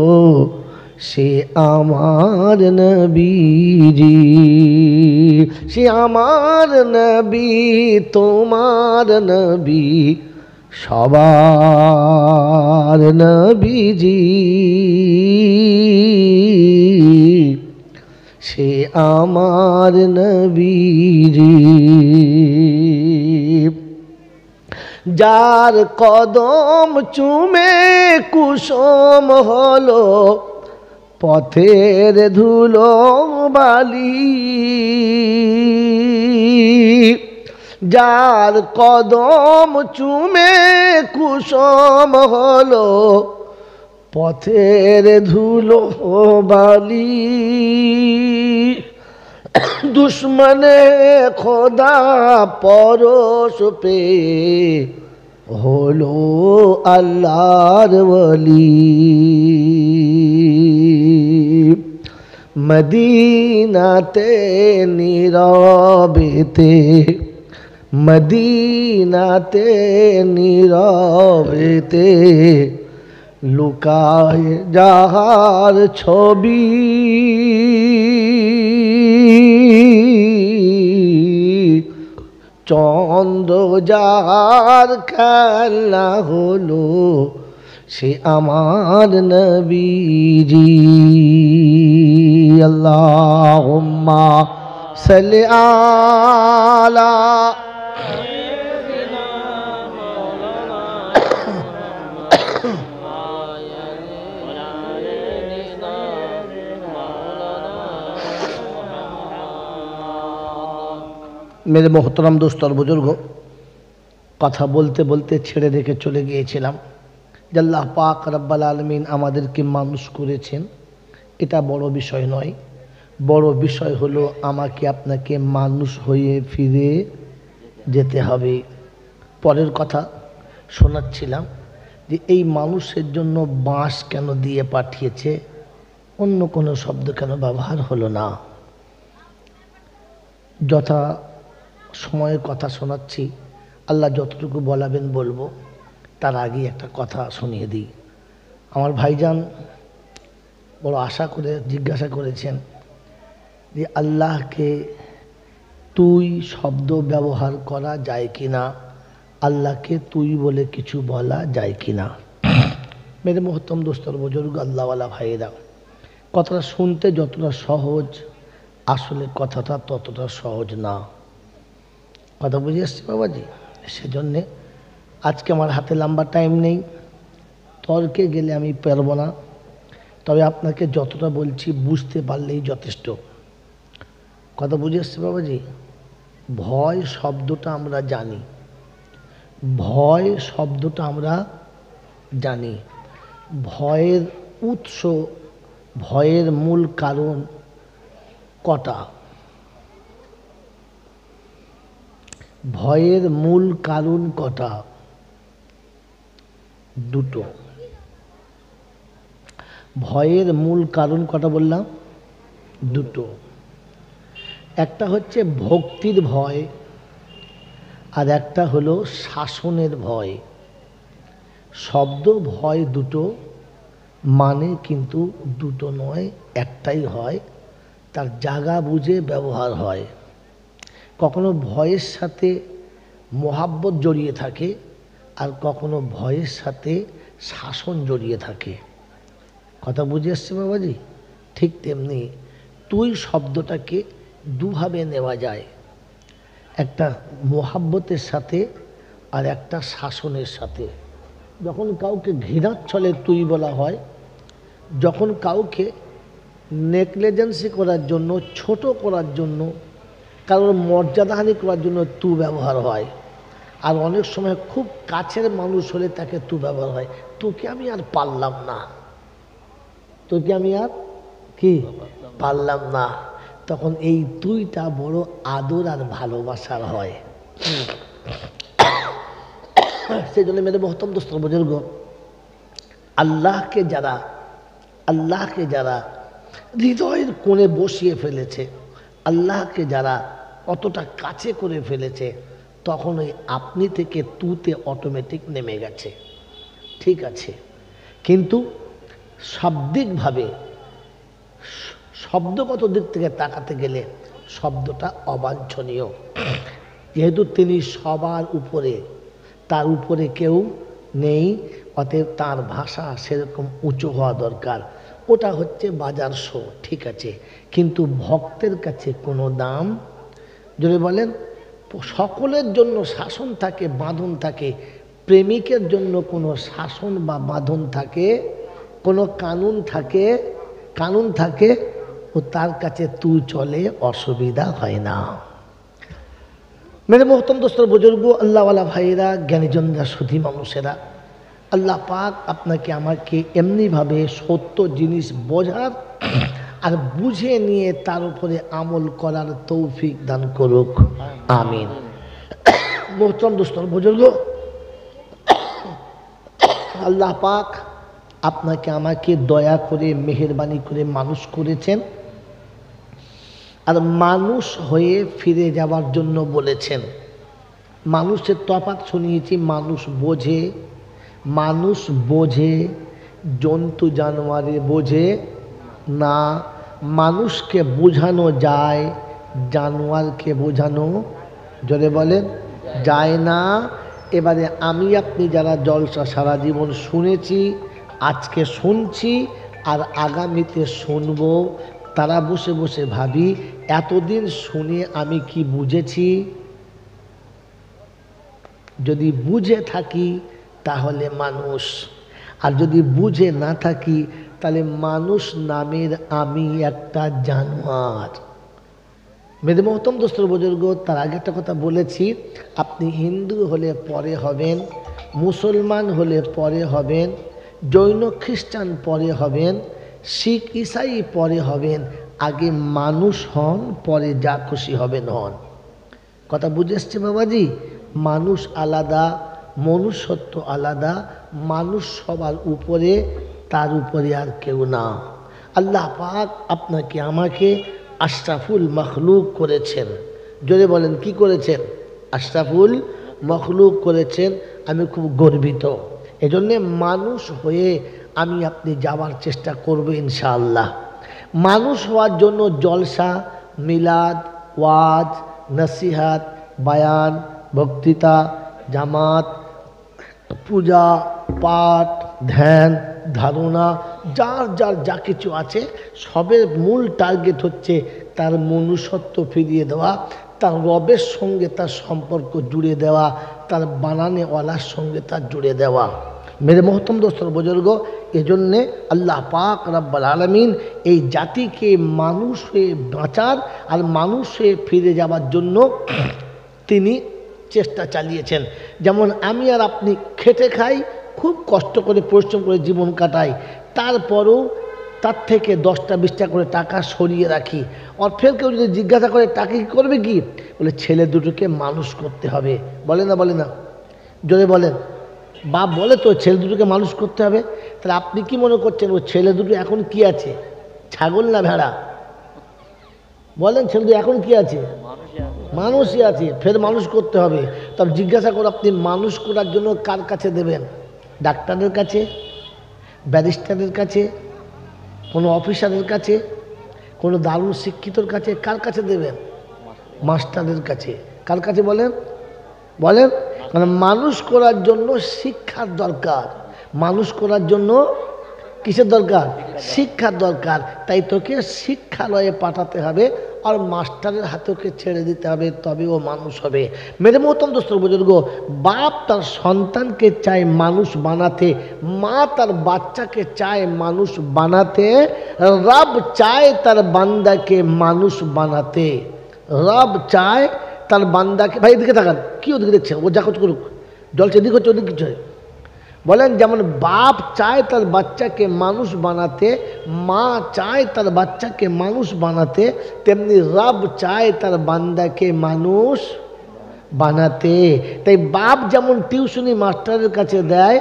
Speaker 1: সে আমার নবীজি, সে আমার নবী, তোমার নবী, সবার নবীজি, সে আমার নবীজি। যার কদম চুমে কুসুম হলো পথের ধুলো বালি, যার কদম চুমে কুসুম হলো পথের ধুলো বালি, দুশ্মনে খোদা পরশ পে হলো আল্লাহর ওলি। মদিনাতে নীরবেতে, মদিনাতে নীরবেতে লুকায় যাহার ছবি, চন্দ্র যার খেলা হলো সে আমার নবীজি। আল্লাহুম্মা সাল্লি আলা मेरे मोहतरम दोस्त और बुजुर्ग, কথা বলতে বলতে ছেড়ে রেখে চলে গিয়েছিলাম যে আল্লাহ পাক রব্বুল আলামিন আমাদেরকে মানুষ করেছেন, এটা বড় বিষয় নয়। বড় বিষয় হলো আমাকে আপনাকে মানুষ হয়ে ফিরে যেতে হবে। পরের কথা শোনাচ্ছিলাম যে এই মানুষের জন্য বাঁশ কেন দিয়ে পাঠিয়েছে, অন্য কোনো শব্দ কেন ব্যবহার হলো না। যথা সময়ের কথা শোনাচ্ছি, আল্লাহ যতটুকু বলাবেন বলবো। তার আগে একটা কথা শুনিয়ে দিই। আমার ভাইজান বড় আশা করে জিজ্ঞাসা করেছেন যে আল্লাহকে তুই শব্দ ব্যবহার করা যায় কি না, আল্লাহকে তুই বলে কিছু বলা যায় কি না। মেরে মোহতরম দোস্তর বুজুর্গ, আল্লাহওয়ালা ভাইয়েরা, কথাটা শুনতে যতটা সহজ আসলে কথাটা ততটা সহজ না। কথা বুঝে এসছি বাবাজি? সেজন্যে আজকে আমার হাতে লম্বা টাইম নেই, তর্কে গেলে আমি পারবো না। তবে আপনাকে যতটা বলছি বুঝতে পারলেই যথেষ্ট। কথা বুঝে এসছি বাবাজি? ভয় শব্দটা আমরা জানি, ভয় শব্দটা আমরা জানি। ভয়ের উৎস, ভয়ের মূল কারণ কটা? ভয়ের মূল কারণ কটা? দুটো। ভয়ের মূল কারণ কটা বললাম? দুটো। একটা হচ্ছে ভক্তির ভয়, আর একটা হলো শাসনের ভয়। শব্দ ভয় দুটো, মানে কিন্তু দুটো নয়, একটাই হয়। তার জায়গা বুঝে ব্যবহার হয়। কখনো ভয়ের সাথে মোহাব্বত জড়িয়ে থাকে, আর কখনো ভয়ের সাথে শাসন জড়িয়ে থাকে। কথা বুঝে এসছে বাবাজি? ঠিক তেমনি তুই শব্দটাকে দুভাবে নেওয়া যায়, একটা মোহাব্বতের সাথে আর একটা শাসনের সাথে। যখন কাউকে ঘৃণার ছলে তুই বলা হয়, যখন কাউকে নেগলিজেন্সি করার জন্য, ছোট করার জন্য, কারোর মর্যাদাহানি করার জন্য তু ব্যবহার হয়। আর অনেক সময় খুব কাছের মানুষ হলে তাকে তু ব্যবহার হয়। তোকে আমি আর পারলাম না, তোকে আমি আর কি পারলাম না। তখন এই তুইটা বড় আদর আর ভালোবাসার হয়। সেই জন্য মেরে মহতম দোস্ত বুজুর্গ, আল্লাহকে যারা হৃদয়ের কোণে বসিয়ে ফেলেছে, আল্লাহকে যারা অতটা কাছে করে ফেলেছে, তখন ওই আপনি থেকে তুতে অটোমেটিক নেমে গেছে। ঠিক আছে, কিন্তু শাব্দিকভাবে, শব্দগত দিক থেকে তাকাতে গেলে শব্দটা অবাঞ্ছনীয়। যেহেতু তিনি সবার উপরে, তার উপরে কেউ নেই, অতএব তার ভাষা সেরকম উঁচু হওয়া দরকার। ওটা হচ্ছে বাজার শো, ঠিক আছে, কিন্তু ভক্তের কাছে কোনো দাম, যদি বলেন সকলের জন্য শাসন থাকে, বাঁধন থাকে, প্রেমিকের জন্য কোনো শাসন বা বাঁধন থাকে, কোনো কানুন থাকে, ও তার কাছে তুই চলে, অসুবিধা হয় না। মেরে মোহতম দোস্তর বুজুর্গ, আল্লাহওয়ালা ভাইয়েরা, জ্ঞানীজনরা, সুধী মানুষেরা, আল্লাহ পাক আপনাকে আমাকে এমনিভাবে সত্য জিনিস বোঝার আর বুঝে নিয়ে তার উপরে আমল করার তৌফিক দান করুক, আমিন। মোহতরম দোস্তর বুজুর্গ, আল্লাহ পাক আপনাকে আমাকে দয়া করে, মেহেরবানি করে মানুষ করেছেন, আর মানুষ হয়ে ফিরে যাওয়ার জন্য বলেছেন। মানুষের তফাৎ শুনিয়েছি, মানুষ বোঝে, জন্তু জানোয়ারে বোঝে না। মানুষকে বোঝানো যায়, জানোয়ারকে বোঝানো জোরে বলেন যায় না। এবারে আমি আপনি যারা জলসা সারা জীবন শুনেছি, আজকে শুনছি আর আগামীতে শুনব, তারা বসে বসে ভাবি এতদিন শুনে আমি কি বুঝেছি। যদি বুঝে থাকি তাহলে মানুষ, আর যদি বুঝে না থাকি তাহলে মানুষ নামের আমি একটা জানোয়ার। মেরে মহতম দোস্তর বুজুর্গ, তার আগে একটা কথা বলেছি, আপনি হিন্দু হলে পরে হবেন, মুসলমান হলে পরে হবেন, জৈন খ্রিস্টান পরে হবেন, শিখ ইসাই পরে হবেন, আগে মানুষ হন, পরে যা খুশি হবেন হন। কথা বুঝে এসছে বাবাজি? মানুষ আলাদা, মনুষ্যত্ব আলাদা, মানুষ সবার উপরে, তার উপরে আর কেউ না। আল্লাহ পাক আপনাকে আমাকে আশরাফুল মখলুক করেছেন। জোরে বলেন কি করেছেন? আশরাফুল মখলুক করেছেন। আমি খুব গর্বিত। এজন্যে মানুষ হয়ে আমি আপনি যাওয়ার চেষ্টা করব ইনশাআল্লাহ। মানুষ হওয়ার জন্য জলসা, মিলাদ, ওয়াজ, নসিহাত, বায়ান, বক্তৃতা, জামাত, পূজা পাঠ, ধ্যান ধারণা, যার যার যা কিছু আছে সবের মূল টার্গেট হচ্ছে তার মনুষ্যত্ব ফিরিয়ে দেওয়া, তার রবের সঙ্গে তার সম্পর্ক জুড়ে দেওয়া, তার বানানেওয়ালার সঙ্গে তার জুড়ে দেওয়া। মেরে মহতম দোস্তর বুজুর্গ, এজন্যে আল্লাহ পাক রব্বুল আলামিন এই জাতিকে মানুষ হয়ে বাঁচার আর মানুষ হয়ে ফিরে যাওয়ার জন্য তিনি চেষ্টা চালিয়েছেন। যেমন আমি আর আপনি খেটে খাই, খুব কষ্ট করে পরিশ্রম করে জীবন কাটাই, তারপরও তার থেকে 10টা 20টা করে টাকা সরিয়ে রাখি। আর ফের কেউ যদি জিজ্ঞাসা করে টাকা কী করবে, কি বলে ছেলে দুটোকে মানুষ করতে হবে। বলে না বলে না, জোরে বলেন। বাপ বলে তো ছেলে দুটোকে মানুষ করতে হবে। তাহলে আপনি কি মনে করছেন ও ছেলে দুটো এখন কি আছে, ছাগল না ভেড়া? বলেন ছেলে দুটো এখন কি আছে? মানুষই আছে। ফের মানুষ করতে হবে। তবে জিজ্ঞাসা করে আপনি মানুষ করার জন্য কার কাছে দেবেন? ডাক্তারের কাছে, ব্যারিস্টারের কাছে, কোনো অফিসারের কাছে, কোনো দারুণ শিক্ষিতর কাছে? কার কাছে দেবেন? মাস্টারের কাছে। কার কাছে বলেন? বলেন। মানে মানুষ করার জন্য শিক্ষার দরকার। মানুষ করার জন্য কিসের দরকার? শিক্ষার দরকার। তাই তোকে শিক্ষালয়ে পাঠাতে হবে আর মাস্টারের হাতে ওকে ছেড়ে দিতে হবে, তবে ও মানুষ হবে। মেরে মোহতরম দোস্ত বুজুর্গ, বাপ তার সন্তানকে চায় মানুষ বানাতে, মা তার বাচ্চাকে চায় মানুষ বানাতে, রব চায় তার বান্দাকে মানুষ বানাতে। রব চায় তার বান্দাকে, ভাই এদিকে তাকান, কি ওদিকে দেখছেন? ও যা কিছু করুক, জলছে এদিক হচ্ছে ওদিক কিছু। বলেন যেমন বাপ চায় তার বাচ্চাকে মানুষ বানাতে, মা চায় তার বাচ্চাকে মানুষ বানাতে, তেমনি রব চায় তার বান্দাকে মানুষ বানাতে। তাই বাপ যেমন টিউশনি মাস্টারের কাছে দেয়,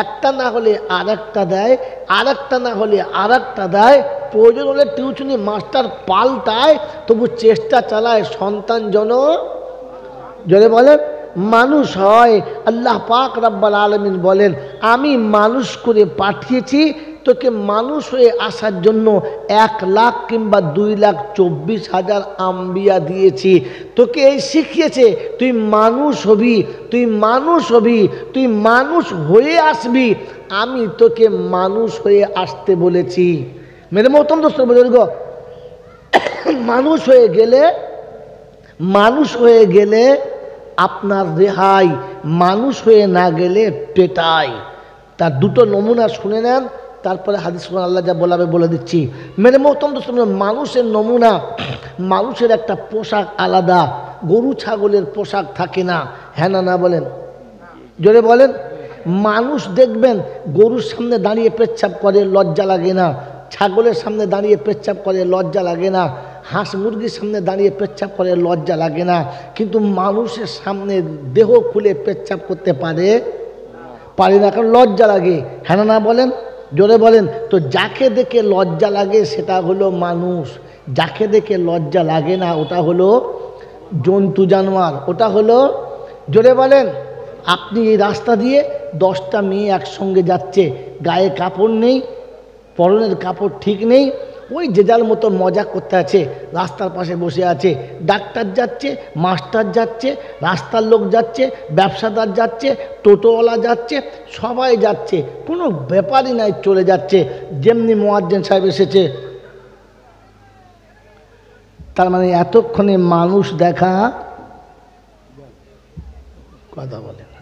Speaker 1: একটা না হলে আর একটা দেয়, আর একটা না হলে আর একটা দেয়, প্রয়োজন হলে টিউশনি মাস্টার পাল্টায়, তবু চেষ্টা চালায় সন্তান যেন জোরে বলেন মানুষ হয়। আল্লাহ পাক রব্বুল আলামিন বলেন, আমি মানুষ করে পাঠিয়েছি তোকে মানুষ হয়ে আসার জন্য 1 লাখ কিংবা 2,24,000 আম্বিয়া দিয়েছি। তোকে এই শিখিয়েছে তুই মানুষ হবি, তুই মানুষ হবি, তুই মানুষ হয়ে আসবি। আমি তোকে মানুষ হয়ে আসতে বলেছি। মেরে মোহতরম দোস্ত বুজুর্গ, মানুষ হয়ে গেলে আপনার রেহাই, মানুষ হয়ে না গেলে পেটাই। তার দুটো নমুনা শুনে নেন, তারপরে হাদিস আল্লাহ যা বলাবে বলে দিচ্ছি। মেরে মোহতরম দোস্ত, মানুষের নমুনা, মানুষের একটা পোশাক আলাদা, গরু ছাগলের পোশাক থাকে না। হ্যাঁ না না বলেন, জোরে বলেন। মানুষ দেখবেন গরুর সামনে দাঁড়িয়ে পেচ্ছাপ করে, লজ্জা লাগে না। ছাগলের সামনে দাঁড়িয়ে পেচ্ছাপ করে, লজ্জা লাগে না। হাঁস মুরগির সামনে দাঁড়িয়ে পেচ্ছাপ করে, লজ্জা লাগে না। কিন্তু মানুষের সামনে দেহ খুলে পেচ্ছাপ করতে পারে না, কারণ লজ্জা লাগে। হ্যাঁ না বলেন, জোরে বলেন। তো যাকে দেখে লজ্জা লাগে সেটা হলো মানুষ, যাকে দেখে লজ্জা লাগে না ওটা হলো জন্তু জানোয়ার, ওটা হলো জোরে বলেন। আপনি এই রাস্তা দিয়ে 10টা মেয়ে একসঙ্গে যাচ্ছে, গায়ে কাপড় নেই, পরনের কাপড় ঠিক নেই, ওই যে যার মতো মজা করতে আছে, রাস্তার পাশে বসে আছে। ডাক্তার যাচ্ছে, মাস্টার যাচ্ছে, রাস্তার লোক যাচ্ছে, ব্যবসাদার যাচ্ছে, টোটোওয়ালা যাচ্ছে, সবাই যাচ্ছে, কোনো ব্যাপারই নাই, চলে যাচ্ছে। যেমনি মুয়াজ্জিন সাহেব এসেছে, তার মানে এতক্ষণে মানুষ দেখা, কথা বলে না,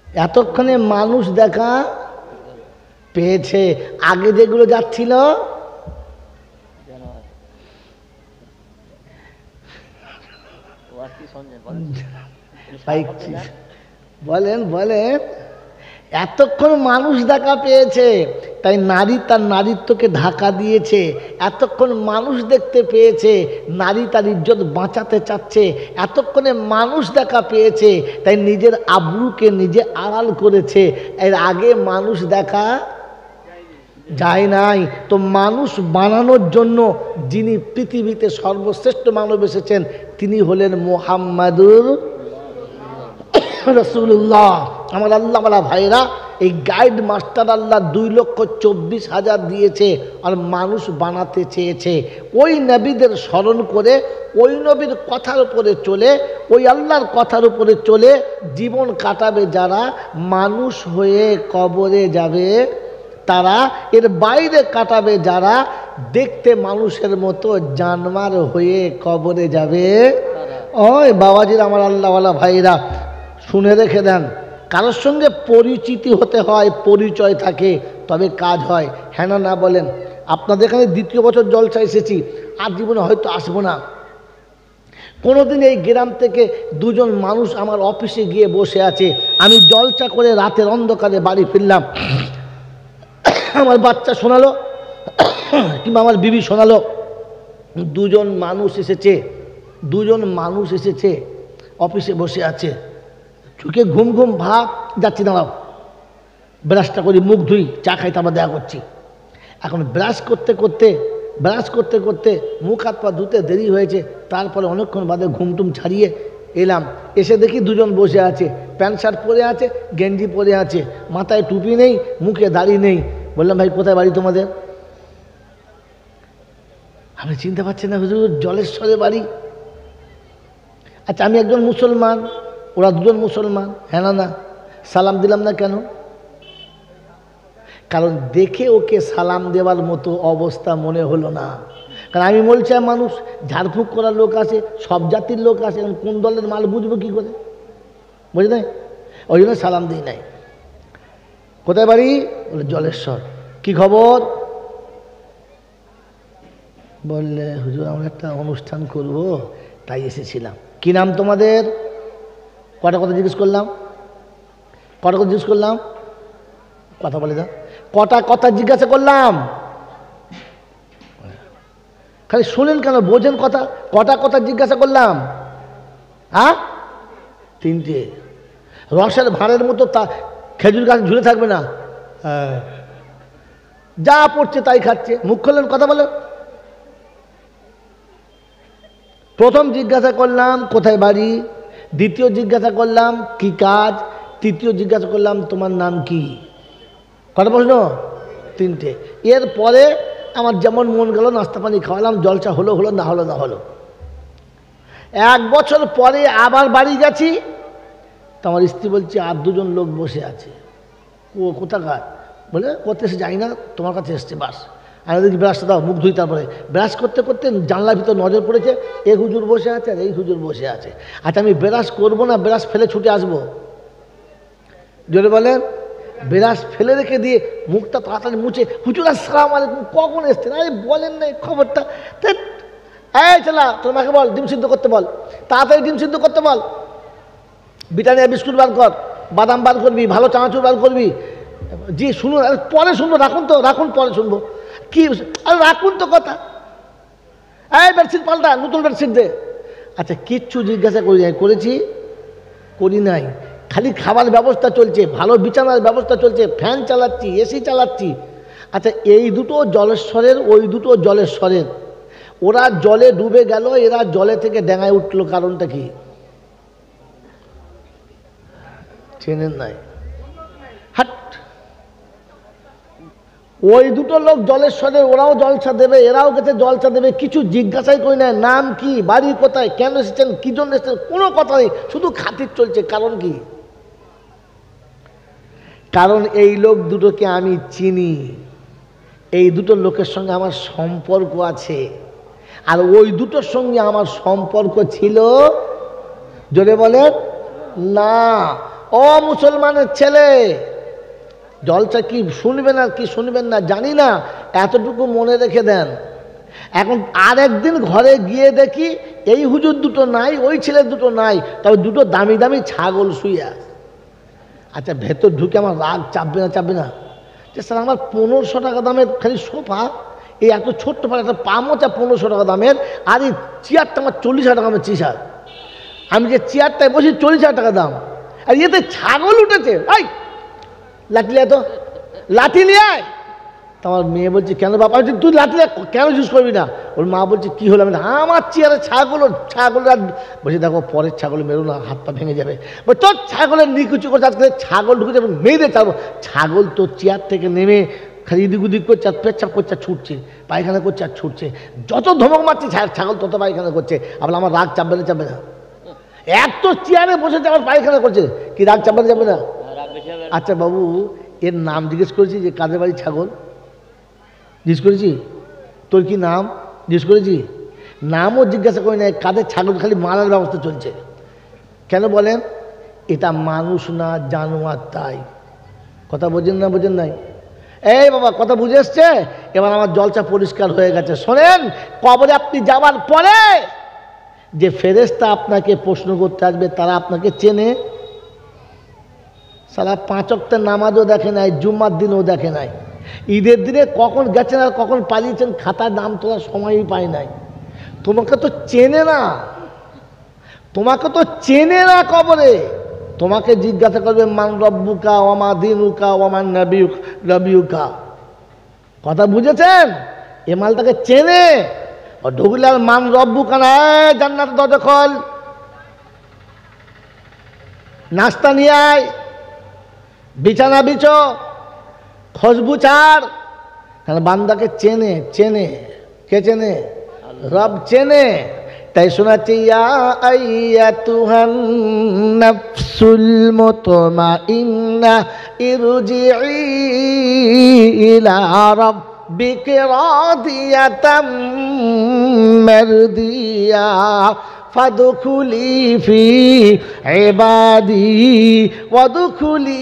Speaker 1: এতক্ষণে মানুষ দেখা পেয়েছে। আগে যেগুলো যাচ্ছিল বলেন বলেন, এতক্ষণ মানুষ দেখা পেয়েছে, তাই নারী তার নারীত্বকে ঢাকা দিয়েছে। এতক্ষণ মানুষ দেখতে পেয়েছে, নারী তার ইজ্জত বাঁচাতে চাচ্ছে। এতক্ষণে মানুষ দেখা পেয়েছে, তাই নিজের আবরুকে নিজে আড়াল করেছে। এর আগে মানুষ দেখা যায় নাই। তো মানুষ বানানোর জন্য যিনি পৃথিবীতে সর্বশ্রেষ্ঠ মানব এসেছেন তিনি হলেন মুহাম্মাদুর রাসূলুল্লাহ। আমার আল্লাহওয়ালা ভাইরা, এই গাইড মাস্টার আল্লাহ 2,24,000 দিয়েছে আর মানুষ বানাতে চেয়েছে। ওই নবীদের স্মরণ করে, ওই নবীর কথার উপরে চলে, ওই আল্লাহর কথার উপরে চলে জীবন কাটাবে যারা, মানুষ হয়ে কবরে যাবে তারা। এর বাইরে কাটাবে যারা, দেখতে মানুষের মতো জানোয়ার হয়ে কবরে যাবে। ওই বাবাজির, আমার আল্লাহওয়ালা ভাইরা, শুনে রেখে দেন, কারোর সঙ্গে পরিচিতি হতে হয়, পরিচয় থাকে, তবে কাজ হয়। হ্যাঁ না না বলেন। আপনাদের এখানে 2য় বছর জলসা এসেছি, আর জীবনে হয়তো আসবো না। কোনোদিন এই গ্রাম থেকে 2জন মানুষ আমার অফিসে গিয়ে বসে আছে, আমি জলসা করে রাতের অন্ধকারে বাড়ি ফিরলাম। আমার বাচ্চা শোনালো, কিংবা আমার বিবি শোনালো দুজন মানুষ এসেছে অফিসে বসে আছে, চোখে ঘুম ঘুম ভাব, যাচ্ছি দাঁড়াও ব্রাশটা করি, মুখ ধুই, চা খাই, তারপর দেখা করছি। এখন ব্রাশ করতে করতে মুখ হাত পা ধুতে দেরি হয়েছে, তারপরে অনেকক্ষণ বাদে ঘুমটুম ছাড়িয়ে এলাম, এসে দেখি দুজন বসে আছে, প্যান্ট শার্ট পরে আছে, গেঞ্জি পরে আছে, মাথায় টুপি নেই, মুখে দাড়ি নেই। বললাম ভাই কোথায় বাড়ি তোমাদের? আপনি চিনতে পারছেন না হুজুর? জলেশ্বরে বাড়ি। আচ্ছা আমি একজন মুসলমান, ওরা দুজন মুসলমান, হ্যাঁ না? সালাম দিলাম না কেন? কারণ দেখে ওকে সালাম দেওয়ার মতো অবস্থা মনে হলো না। কারণ আমি বলছি মানুষ, ঝাড়ফুঁক করার লোক আছে, সব জাতির লোক আছে, কোন দলের মাল বুঝবো কি করে? বুঝে নাই, ওই জন্য সালাম দিই নাই। কোথায় বাড়ি? বলে জলেশ্বর। কি খবর? বললে হুজুর আমরা একটা অনুষ্ঠান করব, তাই এসেছিলাম। কি নাম তোমাদের? কটা কথা জিজ্ঞেস করলাম, কথা বলে দাও। কটা কথা জিজ্ঞাসা করলাম, খালি শুনেন কেন, বোঝেন কথা? কটা কথা জিজ্ঞাসা করলাম? হ্যাঁ, 3টে। রসের ভাঁড়ের মতো তা খেজুর গাছ ঝুলে থাকবে না, যা পড়ছে তাই খাচ্ছে। মুখ খুললেন, কথা বলেন। প্রথম জিজ্ঞাসা করলাম কোথায় বাড়ি, দ্বিতীয় জিজ্ঞাসা করলাম কি কাজ, তৃতীয় জিজ্ঞাসা করলাম তোমার নাম কি। কটা প্রশ্ন? 3টে। এরপরে আমার যেমন মন গেল নাস্তা পানি খাওয়ালাম, জলসা হলো, না হলো। 1 বছর পরে আবার বাড়ি গেছি, তো আমার স্ত্রী বলছে আর দুজন লোক বসে আছে। ও কোথাকার? বলে করতে এসে যাই না, তোমার কাছে এসছে। বাস আমি দেখি ব্রাশটা দাও, মুখ ধুই। তারপরে ব্রাশ করতে জানলার ভিতর নজর পড়েছে, এই হুজুর বসে আছে আর এই হুজুর বসে আছে। আচ্ছা আমি ব্রাশ করবো না, ব্রাশ ফেলে ছুটে আসবো? জোরে বলেন। ব্রাশ ফেলে রেখে দিয়ে মুখটা তাড়াতাড়ি মুছে, হুজুর আসসালামু আলাইকুম, কখন এসছেন? আরে বলেন না খবরটা। এই চলা, তোর মাকে বল ডিম সিদ্ধ করতে বল, তাড়াতাড়ি ডিম সিদ্ধ করতে বল, ব্রিটানিয়া বিস্কুট বার কর, বাদাম বার করবি, ভালো চানাচুর বার করবি। জি শুনুন, পরে শুনবো, রাখুন পরে শুনবো। কি আরে রাখুন তো কথা। এই বেডশিট পাল্টা, নতুন বেডশিট দে। আচ্ছা কিচ্ছু জিজ্ঞাসা করি নাই, খালি খাবার ব্যবস্থা চলছে, ভালো বিছানার ব্যবস্থা চলছে, ফ্যান চালাচ্ছি, এসি চালাচ্ছি। আচ্ছা এই দুটো জলেশ্বরের, ওই দুটো জলেশ্বরের, ওরা জলে ডুবে গেল, এরা জলে থেকে ডেঙায় উঠলো, কারণটা কি চেনেন নাই? হাট, ওই দুটো লোক জলেশ্বরের, ওরাও জলসা দেবে, এরাও গেছে জলসা দেবে, কিছু জিজ্ঞাসাই করি না, নাম কি, বাড়ি কোথায়, কেন এসেছেন, কি জন্য এসেছেন, কোনো কথা নেই, শুধু খাতির চলছে। কারণ কি? কারণ এই লোক দুটোকে আমি চিনি, এই দুটো লোকের সঙ্গে আমার সম্পর্ক আছে, আর ওই দুটোর সঙ্গে আমার সম্পর্ক ছিল, জোরে বলেন না। ও মুসলমানের ছেলে, জলসা কি শুনবেন আর কি শুনবেন না জানি না, এতটুকু মনে রেখে দেন। এখন আর একদিন ঘরে গিয়ে দেখি এই হুজুর দুটো নাই, ওই ছেলে দুটো নাই, তবে দুটো দামি দামি ছাগল শুয়ে আছে। আচ্ছা ভেতর ঢুকে আমার রাগ চাপবে না যে স্যার আমার 1500 টাকা দামের খালি সোফা, এই এত ছোট্ট পাড়া একটা পামোচা 1500 টাকা দামের, আর এই চেয়ারটা আমার 40,000 টাকা দামের চেয়ার, আমি যে চেয়ারটায় বসি 40,000 টাকা দাম, আর এতে ছাগল উঠেছে। এই লাঠি নিয়ে আয়। তো আমার মেয়ে বলছে কেন বাবা? তুই লাঠি কেন ইউজ করবি না? ওর মা বলছে কি হলো? আমার চেয়ারে ছাগল বলছে দেখো পরের ছাগল মেরো না, হাত পা ভেঙে যাবে। তোর ছাগলের নিকুচি করছে, আজকে ছাগল ঢুকে যাবে, মেরে ছাড়বো। ছাগল তো চেয়ার থেকে নেমে খালি এদিক ওদিক করছে, আর পেচ্ছাপ করছে আর ছুটছে, পায়খানা করছে আর ছুটছে, যত ধমক মারছে ছাগল তত পায়খানা করছে। আবার আমার রাগ চাপবে না, এত চেয়ারে বসে আবার পায়খানা করছে, কি রাগ যাবে না? আচ্ছা বাবু এর নাম জিজ্ঞেস করেছি যে কাদের বাড়ি ছাগল, জিজ্ঞেস করেছি তোর কি নাম, জিজ্ঞেস করেছি, নামও জিজ্ঞাসা করি না, কাদের ছাগল খালি মারার ব্যবস্থা চলছে। কেন বলেন? এটা মানুষ না জানোয়ার, তাই। কথা বোঝেন নাই? এই বাবা কথা বুঝে এসছে? এবার আমার জলসা পরিষ্কার হয়ে গেছে। শোনেন, কবরে আপনি যাওয়ার পরে যে ফেরেশতা আপনাকে প্রশ্ন করতে আসবে তারা আপনাকে চেনে? সারা 5 ওয়াক্তের নামাজও দেখে নাই, জুম্মার দিনও দেখে নাই, ঈদের দিনে কখন গেছেন আর কখন পালিয়েছেন খাতার নাম তোলার সময়ই পায় নাই। তোমাকে তো চেনে না, তোমাকে তো চেনে না কবরে। তোমাকে জিজ্ঞাসা করবে মান রব্বুকা ওমা দিনুকা ওমান নবিউকা। কথা বুঝেছেন? এ মালটাকে চেনে। ঢুকলে আর মান রব্বুকা না, জান্নাত দরজা খোল, নাস্তা নিয়ে আয়, বিছানা বিছো, খুশবু ছাড়। কারণ বান্দাকে চেনে। চেনে কে? চেনে রব চেনে। তাই শোনাচ্ছি ইয়া আইয়াতুহান নাফসুল মুতমাইন্না ইরজিই ইলা রাব্বিকি রাদিয়াতাম মারদিয়া ফাদখুলি ফি ইবাদি ওয়াদখুলি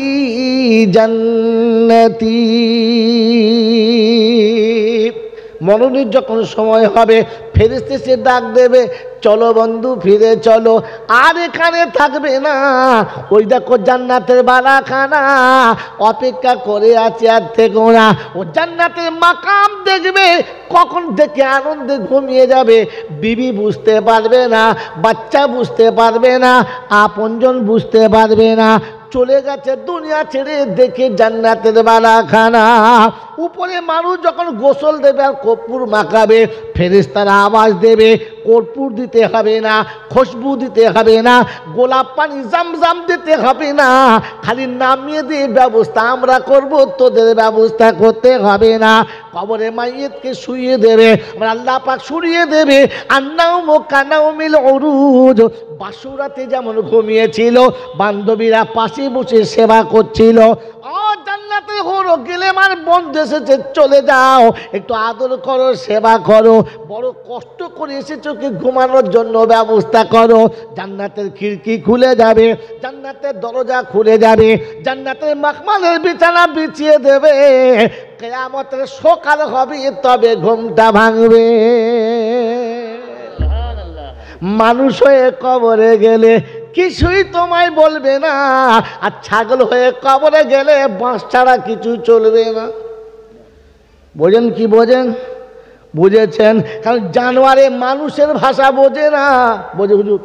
Speaker 1: জান্নাতি। মরণের যখন সময় হবে ফেরেশতা সে ডাক দেবে, চলো বন্ধু ফিরে চলো, আর এখানে থাকবে না। ওই দেখো জান্নাতের বালাখানা অপেক্ষা করে আছে, আর থেকো না। ও জান্নাতের মাকাম দেখবে, কখন থেকে আনন্দে ঘুমিয়ে যাবে। বিবি বুঝতে পারবে না, বাচ্চা বুঝতে পারবে না, আপনজন বুঝতে পারবে না। চলে গেছে দুনিয়া ছেড়ে, দেখে জান্নাতের বালাখানা। উপরে মানুষ যখন গোসল দেবে আর কর্পূর মাখাবে, ফেরেশতারা আওয়াজ দেবে, কর্পূর দিতে হবে না, খুশবু দিতে হবে না, গোলাপ পানি জামজাম দিতে হবে না, খালি নামিয়ে দিয়ে ব্যবস্থা আমরা করব, তোদের ব্যবস্থা করতে হবে না। কবরে মাইয়িতকে শুইয়ে দেবে, আল্লাহ পাক শুইয়ে দেবে। আন্নাউম কানাউমিল উরুজ, বাসুরাতে যেমন ঘুমিয়েছিল, বান্ধবীরা পাশে বসে সেবা করছিল। জান্নাতে হলো গেলে আমার বন্ধু এসেছে, চলে যাও, একটু আদর করো, সেবা করো, বড় কষ্ট করে এসেছো, কি ঘুমানোর জন্য ব্যবস্থা করো। জান্নাতের খিড়কি খুলে যাবে, জান্নাতের দরজা খুলে যাবে, জান্নাতের মাখমালের বিছানা বিছিয়ে দেবে। কিয়ামতের সকাল হবে, তবে ঘুমটা ভাঙবে। মানুষ হয়ে কবরে গেলে কিছুই তোমায় বলবে না, আর ছাগল হয়ে কবরে গেলে বাঁশ ছাড়া কিছু চলবে না। বোঝেন কি? বোঝেন? বুঝেছেন? কারণ জানোয়ারে মানুষের ভাষা বোঝে না। বোঝে হুজুর?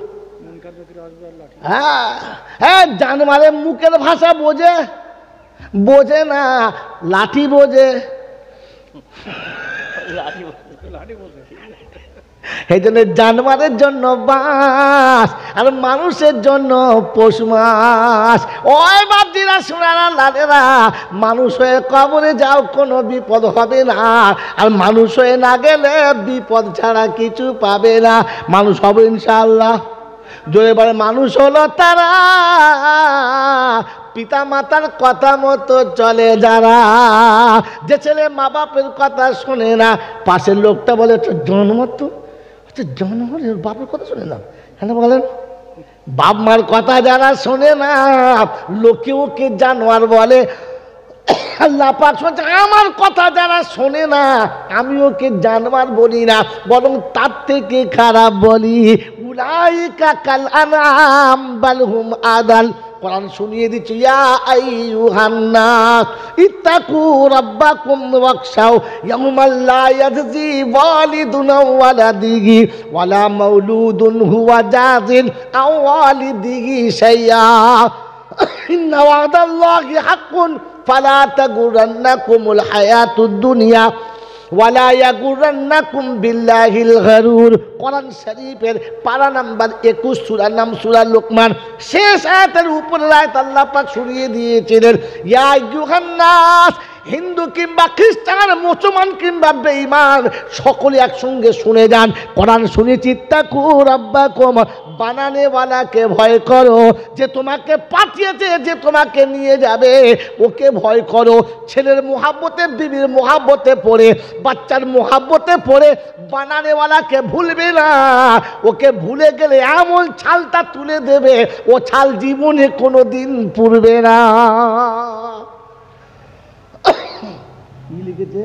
Speaker 1: হ্যাঁ হ্যাঁ, জানোয়ারে মুখের ভাষা বোঝে? বোঝে না, লাঠি বোঝে। এই জন্য জানোয়ারের জন্য বাঁশ আর মানুষের জন্য পশু মাছ। ওই বাপজিরা, শোনারা, লালেরা, মানুষ হয়ে কবরে যাও, কোনো বিপদ হবে না। আর মানুষ হয়ে না গেলে বিপদ ছাড়া কিছু পাবে না। মানুষ হবে ইনশাআল্লাহ। জোরে বলে, মানুষ হলো তারা পিতা মাতার কথা মতো চলে যারা। যে ছেলে মা বাপের কথা শোনে না, পাশের লোকটা বলে জন্ম তো জানোয়ারের, বাপের কথা শোনে না। হ্যাঁ বলেন, বাপ মার কথা যারা শোনে না, লোকে ওকে জানোয়ার বলে। আল্লাহ পাক শুনছে, আমার কথা যারা শোনে না, আমি ওকে জানোয়ার বলি না, বরং তার থেকে খারাপ বলি। উলাইকা কাল আনআম বাল হুম আদাল। কোরআন শুনিয়ে দিচ্ছি, ইয়া আইয়ুহান নাস ইত্তাকু রাব্বাকুম ওয়াখশাউ ইয়াওমান লা ইয়াজজি ওয়ালিদুন আও ওয়ালাদিহি ওয়ালা মাউলুদুন হুয়া জাযিন আও ওয়ালিদিহি শাইআ ইন্না ওয়াদাল্লাহি হাক্কুন ফালা তাগুরান্নাকুমুল হায়াতুদ দুনিয়া ওয়ালা ইয়াগুরান্নাকুম বিল্লাহিল গারুর। কোরআন শরীফের পারা নাম্বার 21, সূরা নাম সূরা লোকমান, শেষ আয়াতের উপরের আয়াত আল্লাহ পাক শুনিয়ে দিয়েছিলেন, ইয়া আইয়ুহান নাস। হিন্দু কিংবা খ্রিস্টান, মুসলমান কিংবা বেঈমান, সকলে একসঙ্গে শুনে যান। কোরআন শুনেছি, ইত্তাকু রাব্বাকুম, বানানেওয়ালাকে ভয় করো, যে তোমাকে পাঠিয়েছে, যে তোমাকে নিয়ে যাবে, ওকে ভয় করো। ছেলের মোহাব্বতে, বিবির মোহাব্বতে পড়ে, বাচ্চার মোহাব্বতে পড়ে বানানেওয়ালাকে ভুলবে না। ওকে ভুলে গেলে এমন ছালটা তুলে দেবে, ও ছাল জীবনে কোনো দিন পুড়বে না। কি লিখেছে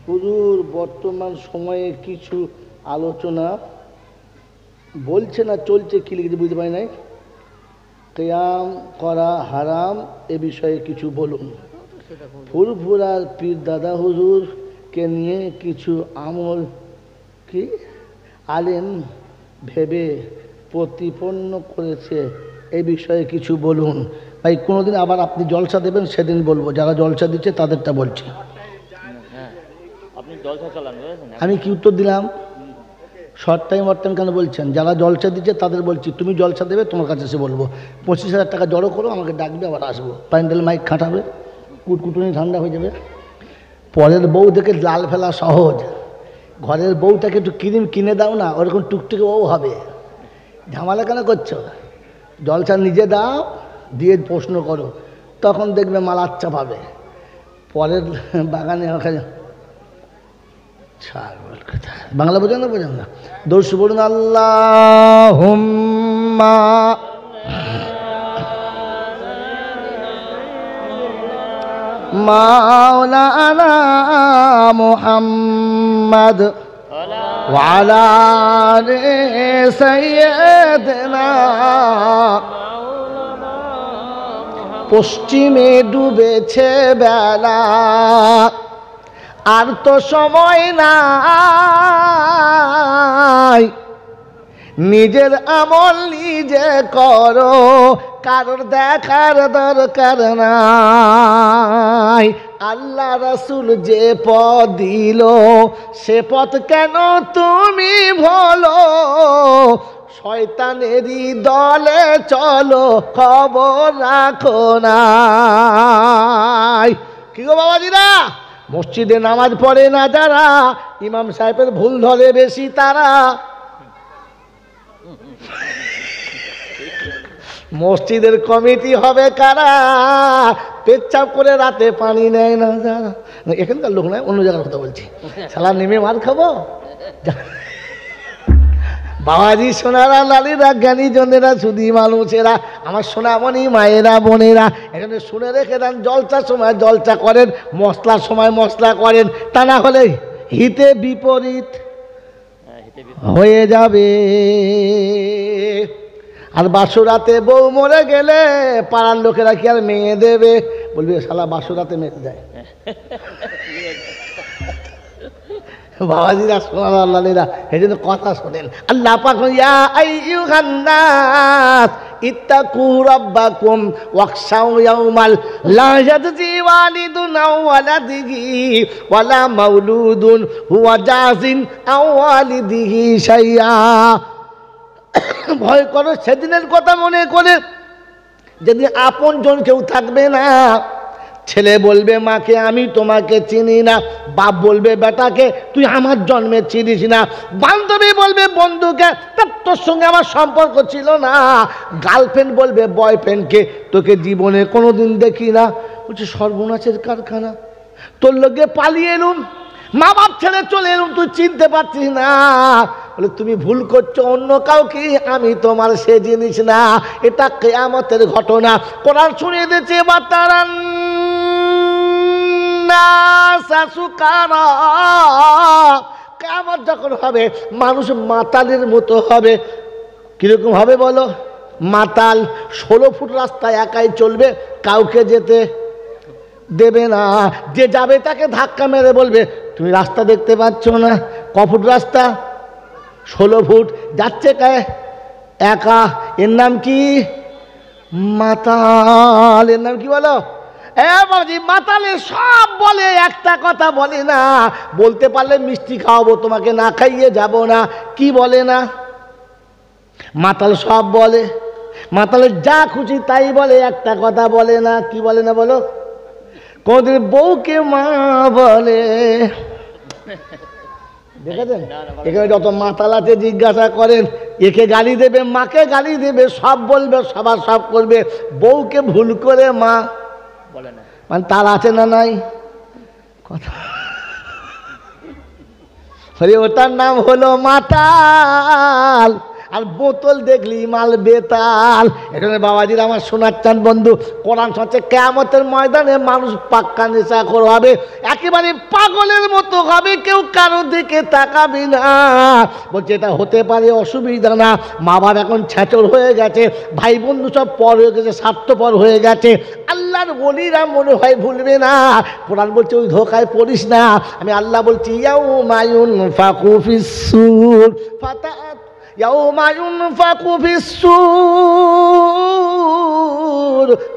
Speaker 1: হুজুর? বর্তমান সময়ে কিছু আলোচনা বলছে না, চলছে। কি লিখেছে বুঝতে পারি নাই। কিয়াম করা হারাম, এ বিষয়ে কিছু বলুন। ফুরফুরার পীর দাদা হুজুরকে নিয়ে কিছু আমল কি আলেম ভেবে প্রতিপন্ন করেছে, এই বিষয়ে কিছু বলুন ভাই। কোনোদিন আবার আপনি জলসা দেবেন সেদিন বলবো, যারা জলসা দিচ্ছে তাদেরটা বলছি। আমি কি উত্তর দিলাম? শর্ট টাইম কেন বলছেন? যারা জলসা দিচ্ছে তাদের বলছি, তুমি জলসা দেবে, তোমার কাছে এসে বলবো 25,000 টাকা জড়ো করো, আমাকে ডাকবে, আবার আসবো, প্যান্ডেল মাইক খাটাবে, কুটকুটুনি ঠান্ডা হয়ে যাবে। পরের বউ থেকে লাল ফেলা সহজ, ঘরের বউটাকে একটু ক্রিম কিনে দাও না, ওরকম টুকটুকে বউ হবে। ঝামেলা কেন করছো? জলসা নিজে দাও, দিয়ে প্রশ্ন করো, তখন দেখবে মাল আচ্ছা পাবে। পরের বাগানে ওখানে বাংলা বোঝেন না? বোঝেন না? দর্শু বলুন আল্লাহুম্মা মাওলানা মুহাম্মদ ওয়া আলা আলি সাইয়্যিদিনা। পশ্চিমে ডুবেছে বেলা, আর তো সময় নাই, নিজের আমল নিজে করো, কারোর দেখার দরকার নাই। আল্লাহ রাসূল যে পথ দিল, সে পথ কেন তুমি ভুলো? শয়তানেরই দলে চলো, খবর রাখো নাই। কি গো বাবাজিরা, মসজিদে নামাজ পড়ে না যারা, ইমাম সাহেবের ভুল ধরে বেশি তারা। মসজিদের কমিটি হবে কারা? পেচ্ছাপ করে রাতে পানি নেয় না যারা। এখানকার লোক নয়, অন্য জায়গার কথা বলছি। শালা নেমে মার খাবো। বাবাজি সোনারা, লালিরা, জ্ঞানী জনেরা, শুধু মানুষেরা, আমার সোনামণি মায়েরা, বোনেরা, এখানে শুনে রেখে দেন, জলসার সময় জলসা করেন, মশলার সময় মশলা করেন, তা না হলে হিতে বিপরীত হয়ে যাবে। আর বাসুরাতে বউ মরে গেলে পাড়ার লোকেরা কি আর মেয়ে দেবে? বলবি শালা বাসুরাতে মেয়ে দেয়। বাবাজিরা সোনারা, আল্লাহরা, এই জন্য কথা শোনেন। আল্লাহ পাক ইয়া আইয়ুহান নাস ইত্তাকু রাব্বাকুম ওয়াখশাউ ইয়াওমাল লা ইয়াজজি ওয়ালিদুন আও ওয়ালাদিহি ওয়ালা মাউলুদুন হুয়া জাযিন আও ওয়ালিদিহি শাইআ। ভয় করো সেদিনের কথা মনে করে, যেদিন আপনজন কেউ থাকবে না। ছেলে বলবে মাকে আমি তোমাকে চিনি না, বাপ বলবে বেটাকে তুই আমার জন্মে চিনিস না, বান্ধবী বলবে বন্ধুকে তোর সঙ্গে আমার সম্পর্ক ছিল না, গার্লফ্রেন্ড বলবে বয়ফ্রেন্ডকে তোকে জীবনে কোনোদিন দেখি না। বলছে সর্বনাশের কারখানা, তোর লোকে পালিয়ে এলুম, মা বাপ ছেড়ে চলে এলুম, তুই চিনতে পারছিস না। বলে তুমি ভুল করছো, অন্য কাউকে, আমি তোমার সে জিনিস না। এটা কিয়ামতের ঘটনা, কোরআন শুনিয়ে দিয়েছে। বাতারান কিয়ামত যখন হবে, মানুষ মাতালের মতো হবে। কিরকম হবে বলো? মাতাল 16 ফুট রাস্তায় একাই চলবে, কাউকে যেতে দেবে না। যে যাবে তাকে ধাক্কা মেরে বলবে তুমি রাস্তা দেখতে পাচ্ছ না? ক ফুট রাস্তা? 16 ফুট। যাচ্ছে কে? একা। এর নাম কি? মাতাল। এর নাম কি বলো? বাবাজি, মাতালে সব বলে, একটা কথা বলে না। বলতে পারলে মিষ্টি খাওয়াবো তোমাকে, না খাইয়ে যাব না। কি বলে না? মাতাল সব বলে। মাতালের যা খুশি তাই বলে, একটা কথা বলে না। কি বলে না বলো? কোনদিন বউকে মা বলে। দেখেছেন? এখানে যত মাতাল আছে জিজ্ঞাসা করেন, একে গালি দেবে, মাকে গালি দেবে, সব বলবে, সবার সব করবে, বউকে ভুল করে মা বলে না। মানে তার আছে না নাই কথা? ওটার নাম হলো মাতাল। আর বোতল দেখলি মাল বেতাল। এখানে বাবাজির আমার শোনার চান বন্ধু, কোরআন হচ্ছে কিয়ামতের ময়দানে মানুষ পাক্কা নেশাখোর হবে, একেবারে পাগলের মতো হবে, কেউ কারো দিকে তাকাবে না। বলছে এটা হতে পারে, অসুবিধা না। মা বাবা এখন ছ্যাচর হয়ে গেছে, ভাই বন্ধু সব পর হয়ে গেছে, স্বার্থপর হয়ে গেছে, আল্লাহর ওলিরা মনে হয় ভুলবে না। কোরআন বলছে ওই ধোকায় পড়িস না। আমি আল্লাহ বলছি ইয়াউমা ইউনফাকু ফিস-সূর ফাতাআত ইয়াউমা ইউনফাকু ফিস-সূর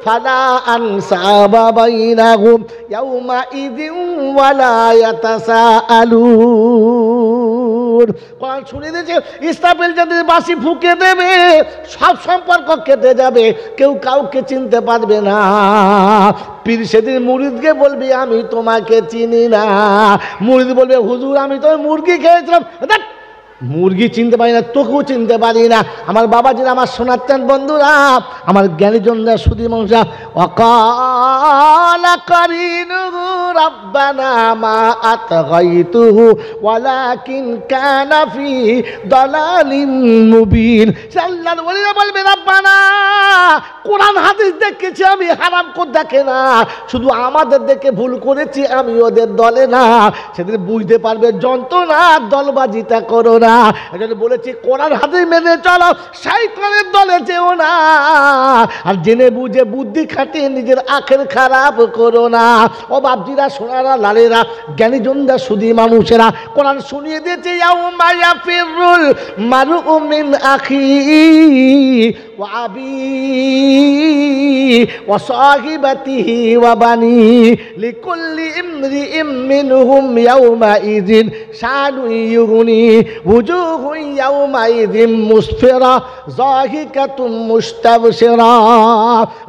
Speaker 1: ফালা আনসাবা বাইনাহুম ইয়াউমা ইযিন ওয়ালা ইয়াতাসাআলুন। কোরআন শুনে দিয়েছে ইসরাফিল যাদের বাঁশি ফুঁকে দেবে, সব সম্পর্ক কেটে যাবে, কেউ কাউকে চিনতে পারবে না। পীর সেদিন মুরিদকে বলবি আমি তোমাকে চিনি না। মুরিদ বলবে হুজুর আমি তো মুরগি খেয়েছিলাম। মুরগি চিনতে পারি না, তোকেও চিনতে পারি না। আমার বাবাজিরা, আমার শোনাচ্ছেন বন্ধুরা, আমার জ্ঞানীজনরা, সুধী মানুষরা, ওয়াকালা কারিনুহু রাব্বানা মা আতগাইতুহু ওয়ালাকিন কানা ফি দালালিন মুবিন। আল্লাহর ওলিরা বলবে রাব্বানা, কোরআন হাদিস দেখেছি আমি, হারাম করে দেখে না, শুধু আমাদের দেখে ভুল করেছি, আমি ওদের দলে না। সেদিন বুঝতে পারবে যন্ত্রণা, দলবাজিটা করো না। এজন্য বলেছি কোরআন হাদিস মেনে চলো, শয়তানের দলে যেও না। আর জেনে বুঝে বুদ্ধি খাটিয়ে নিজের আখের খারাপ করো না। ও বাপজিরা, সোনারা, লালেরা, জ্ঞানীজনরা, সুধী মানুষেরা, কোরআন শুনিয়ে দিয়েছে ইয়াউমা ইয়াফিরুল মারউ মিন আখিহি ওয়া আবিহি ওয়া সাহিবাতিহি ওয়া বানিহি লিকুল্লি ইমরিইম মিনহুম ইয়াউমা ইযিন শানুন ইউগনি উজুহুন ইয়াউমা ইযিন মুসফিরা যাহিকাতুম মুস্তাবশিরা।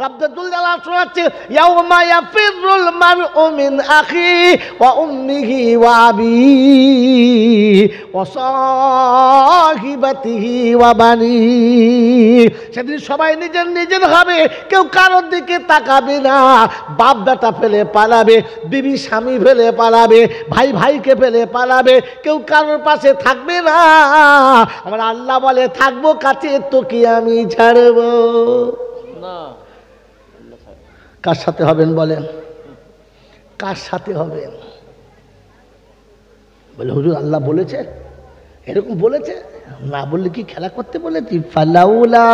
Speaker 1: আব্দুল জালাল শোনাচ্ছে ইয়াউমা ইয়াফিরুল মারউ মিন আখিহি ওয়া উম্মিহি ওয়া আবিহি ওয়া সাহিবাতিহি ওয়া বানিহি। সেদিন সবাই নিজের নিজের হবে, কেউ কারোর দিকে তাকাবে না। বাপ বেটা ফেলে পালাবে, বিবি স্বামী ফেলে পালাবে, ভাই ভাইকে ফেলে পালাবে, কেউ কারোর পাশে থাকবে না। আমার আল্লাহ বলে থাকবো কাছে, তোকে আমি ছাড়ব না। কার সাথে হবেন বলেন? কার সাথে হবেন? বলে হুজুর আল্লাহ বলেছে, এরকম বলেছে, না বললে কি খেলা করতে বলেছি? ফালাউলা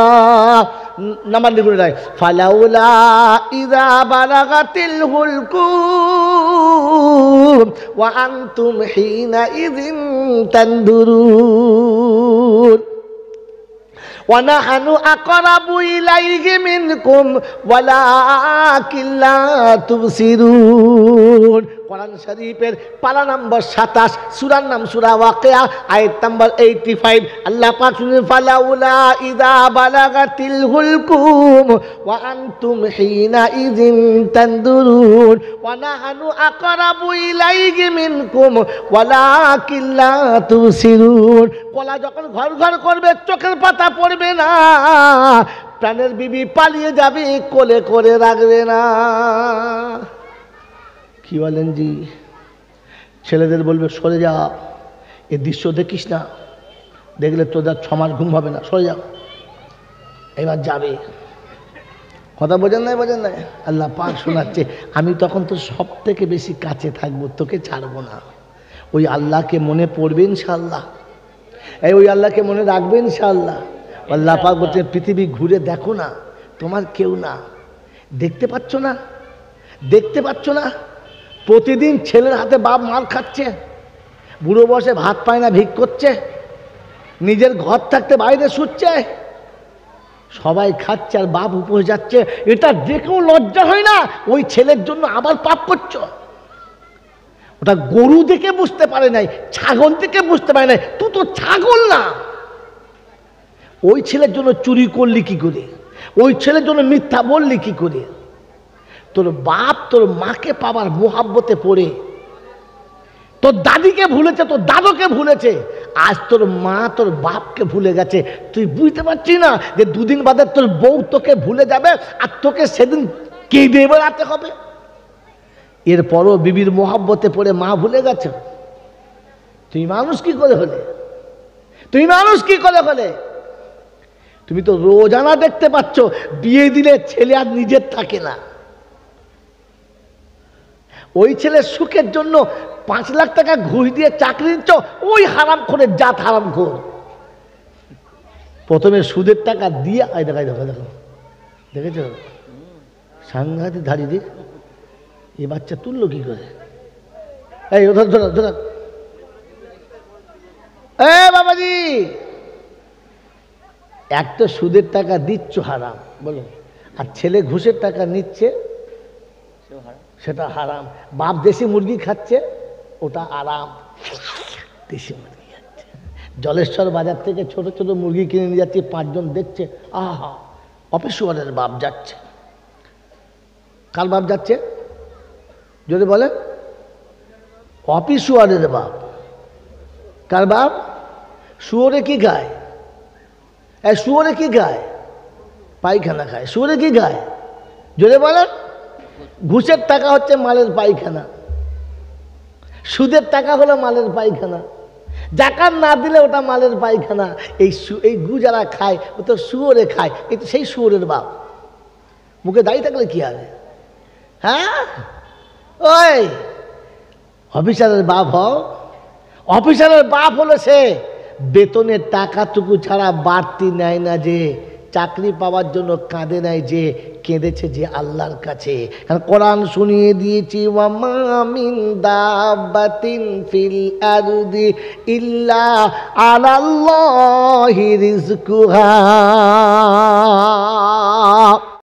Speaker 1: নামান লিখুন রায়, ফালাউলা ইযা বালাগাতিল হুলকুম ওয়া আনতুম হিনা ইযিন তানদুরুন ওয়া নাহনু আকরাবু ইলাইহি মিনকুম ওয়ালাকিন লা তুবসিরুন। কোরআন শরীফের পারা নম্বর 27, সূরার নাম সূরা ওয়াকিয়া, আয়াত নম্বর 85। আল্লাহ পাক শুনেন ফালাউলা ইযা বালাগাতিল হুলকুম ওয়া আনতুম হিনা ইযিন তানদুরুন ওয়া নাহনু আকরাবু ইলাইহি মিনকুম ওয়ালাকিন লা তুবসিরুন। কলা যখন ঘর ঘর করবে, চোখের পাতা পড়বে না, প্রাণের বিবি পালিয়ে যাবে, কোলে করে রাখবে না। কি বলেন জি? ছেলেদের বলবে সরে যা, এ দৃশ্য দেখিস না, দেখলে তোদের 6 মাস ঘুম হবে না, সরে যা। এবার যাবে। কথা বোঝেন নাই? বোঝেন নাই? আল্লাহ পাক শোনাচ্ছে আমি তখন তো সব থেকে বেশি কাছে থাকবো, তোকে ছাড়বো না। ওই আল্লাহকে মনে পড়বে ইনশাআল্লাহ, ওই আল্লাহকে মনে রাখবে ইনশাআল্লাহ। আল্লাহ পাক বলছে পৃথিবী ঘুরে দেখো না, তোমার কেউ না, দেখতে পাচ্ছ না? দেখতে পাচ্ছ না? প্রতিদিন ছেলের হাতে বাপ মার খাচ্ছে, বুড়ো বসে ভাত পায় না, ভিক করছে, নিজের ঘর থাকতে বাইরে শুচ্ছে, সবাই খাচ্ছে আর বাপ উপোস যাচ্ছে। এটা দেখেও লজ্জা হয় না? ওই ছেলের জন্য আবার পাপ করছো। ওটা গরু দেখে বুঝতে পারে নাই, ছাগল দেখে বুঝতে পারে নাই, তুই তো ছাগল না। ওই ছেলের জন্য চুরি করলি কি করে? ওই ছেলের জন্য মিথ্যা বললি কি করে? তোর বাপ তোর মাকে পাবার মোহাব্বতে পড়ে তোর দাদিকে ভুলেছে, তোর দাদুকে ভুলেছে, আজ তোর মা তোর বাপকে ভুলে গেছে। তুই বুঝতে পারছিস না যে দুদিন বাদে তোর বউ তোকে ভুলে যাবে আর তোকে সেদিন কেঁদে বেড়াতে হবে? এরপরও বিবির মোহাব্বতে পড়ে মা ভুলে গেছে। তুই মানুষ কি করে হলে? তুই মানুষ কি করে হলে? তুমি তো রোজানা দেখতে পাচ্ছ, বিয়ে দিলে ছেলে আর নিজের থাকে না। ওই ছেলের সুখের জন্য 5 লাখ টাকা ঘুষ দিয়ে চাকরি নিচ্ছ, ওই হারামখোরের জাত হারামখোর। প্রথমে সুদের টাকা দিয়ে, দেখো দেখেছ সাংঘাতিক ধারি দিয়ে এ বাচ্চা তুললো কি করে? এই ধর এ বাবাজি, একটা সুদের টাকা দিচ্ছ হারাম বলো, আর ছেলে ঘুষের টাকা নিচ্ছে সেটা হারাম। বাপ দেশি মুরগি খাচ্ছে, ওটা আরাম। দেশি মুরগি খাচ্ছে, জলেশ্বর বাজার থেকে ছোট ছোট মুরগি কিনে নিয়ে যাচ্ছে, 5 জন দেখছে, আহা অপেশুয়ারের বাপ যাচ্ছে। কার বাপ যাচ্ছে যদি বলে? অপিশুয়ারের বাপ। কার বাপ? শুয়োরে কি খায়? শুয়োরে কি খায়? পায়খানা খায়। শুয়োরে কি খায় যদি বলেন? ঘুষের টাকা হচ্ছে মালের পায়খানা, সুদের টাকা হলো মালের পায়খানা, জাকাত না দিলে ওটা মালের পায়খানা। এই গু যারা খায় ও তো শুয়োরে খায়, এই তো সেই শুয়োরের বাপ। মুখে দাঁড়িয়ে থাকলে কি হবে? হ্যাঁ, ওই অফিসারের বাপ হও। অফিসারের বাপ হলো সে বেতনের টাকাটুকু ছাড়া বাড়তি নেয় না, যে চাকরি পাওয়ার জন্য কাঁদে নাই, যে কেঁদেছে যে আল্লাহর কাছে। কারণ কোরআন শুনিয়ে দিয়েছি, ওয়া মা মিন দাব্বাতিন ফিল আরদি ইল্লা আলাল্লাহি রিজকুহা।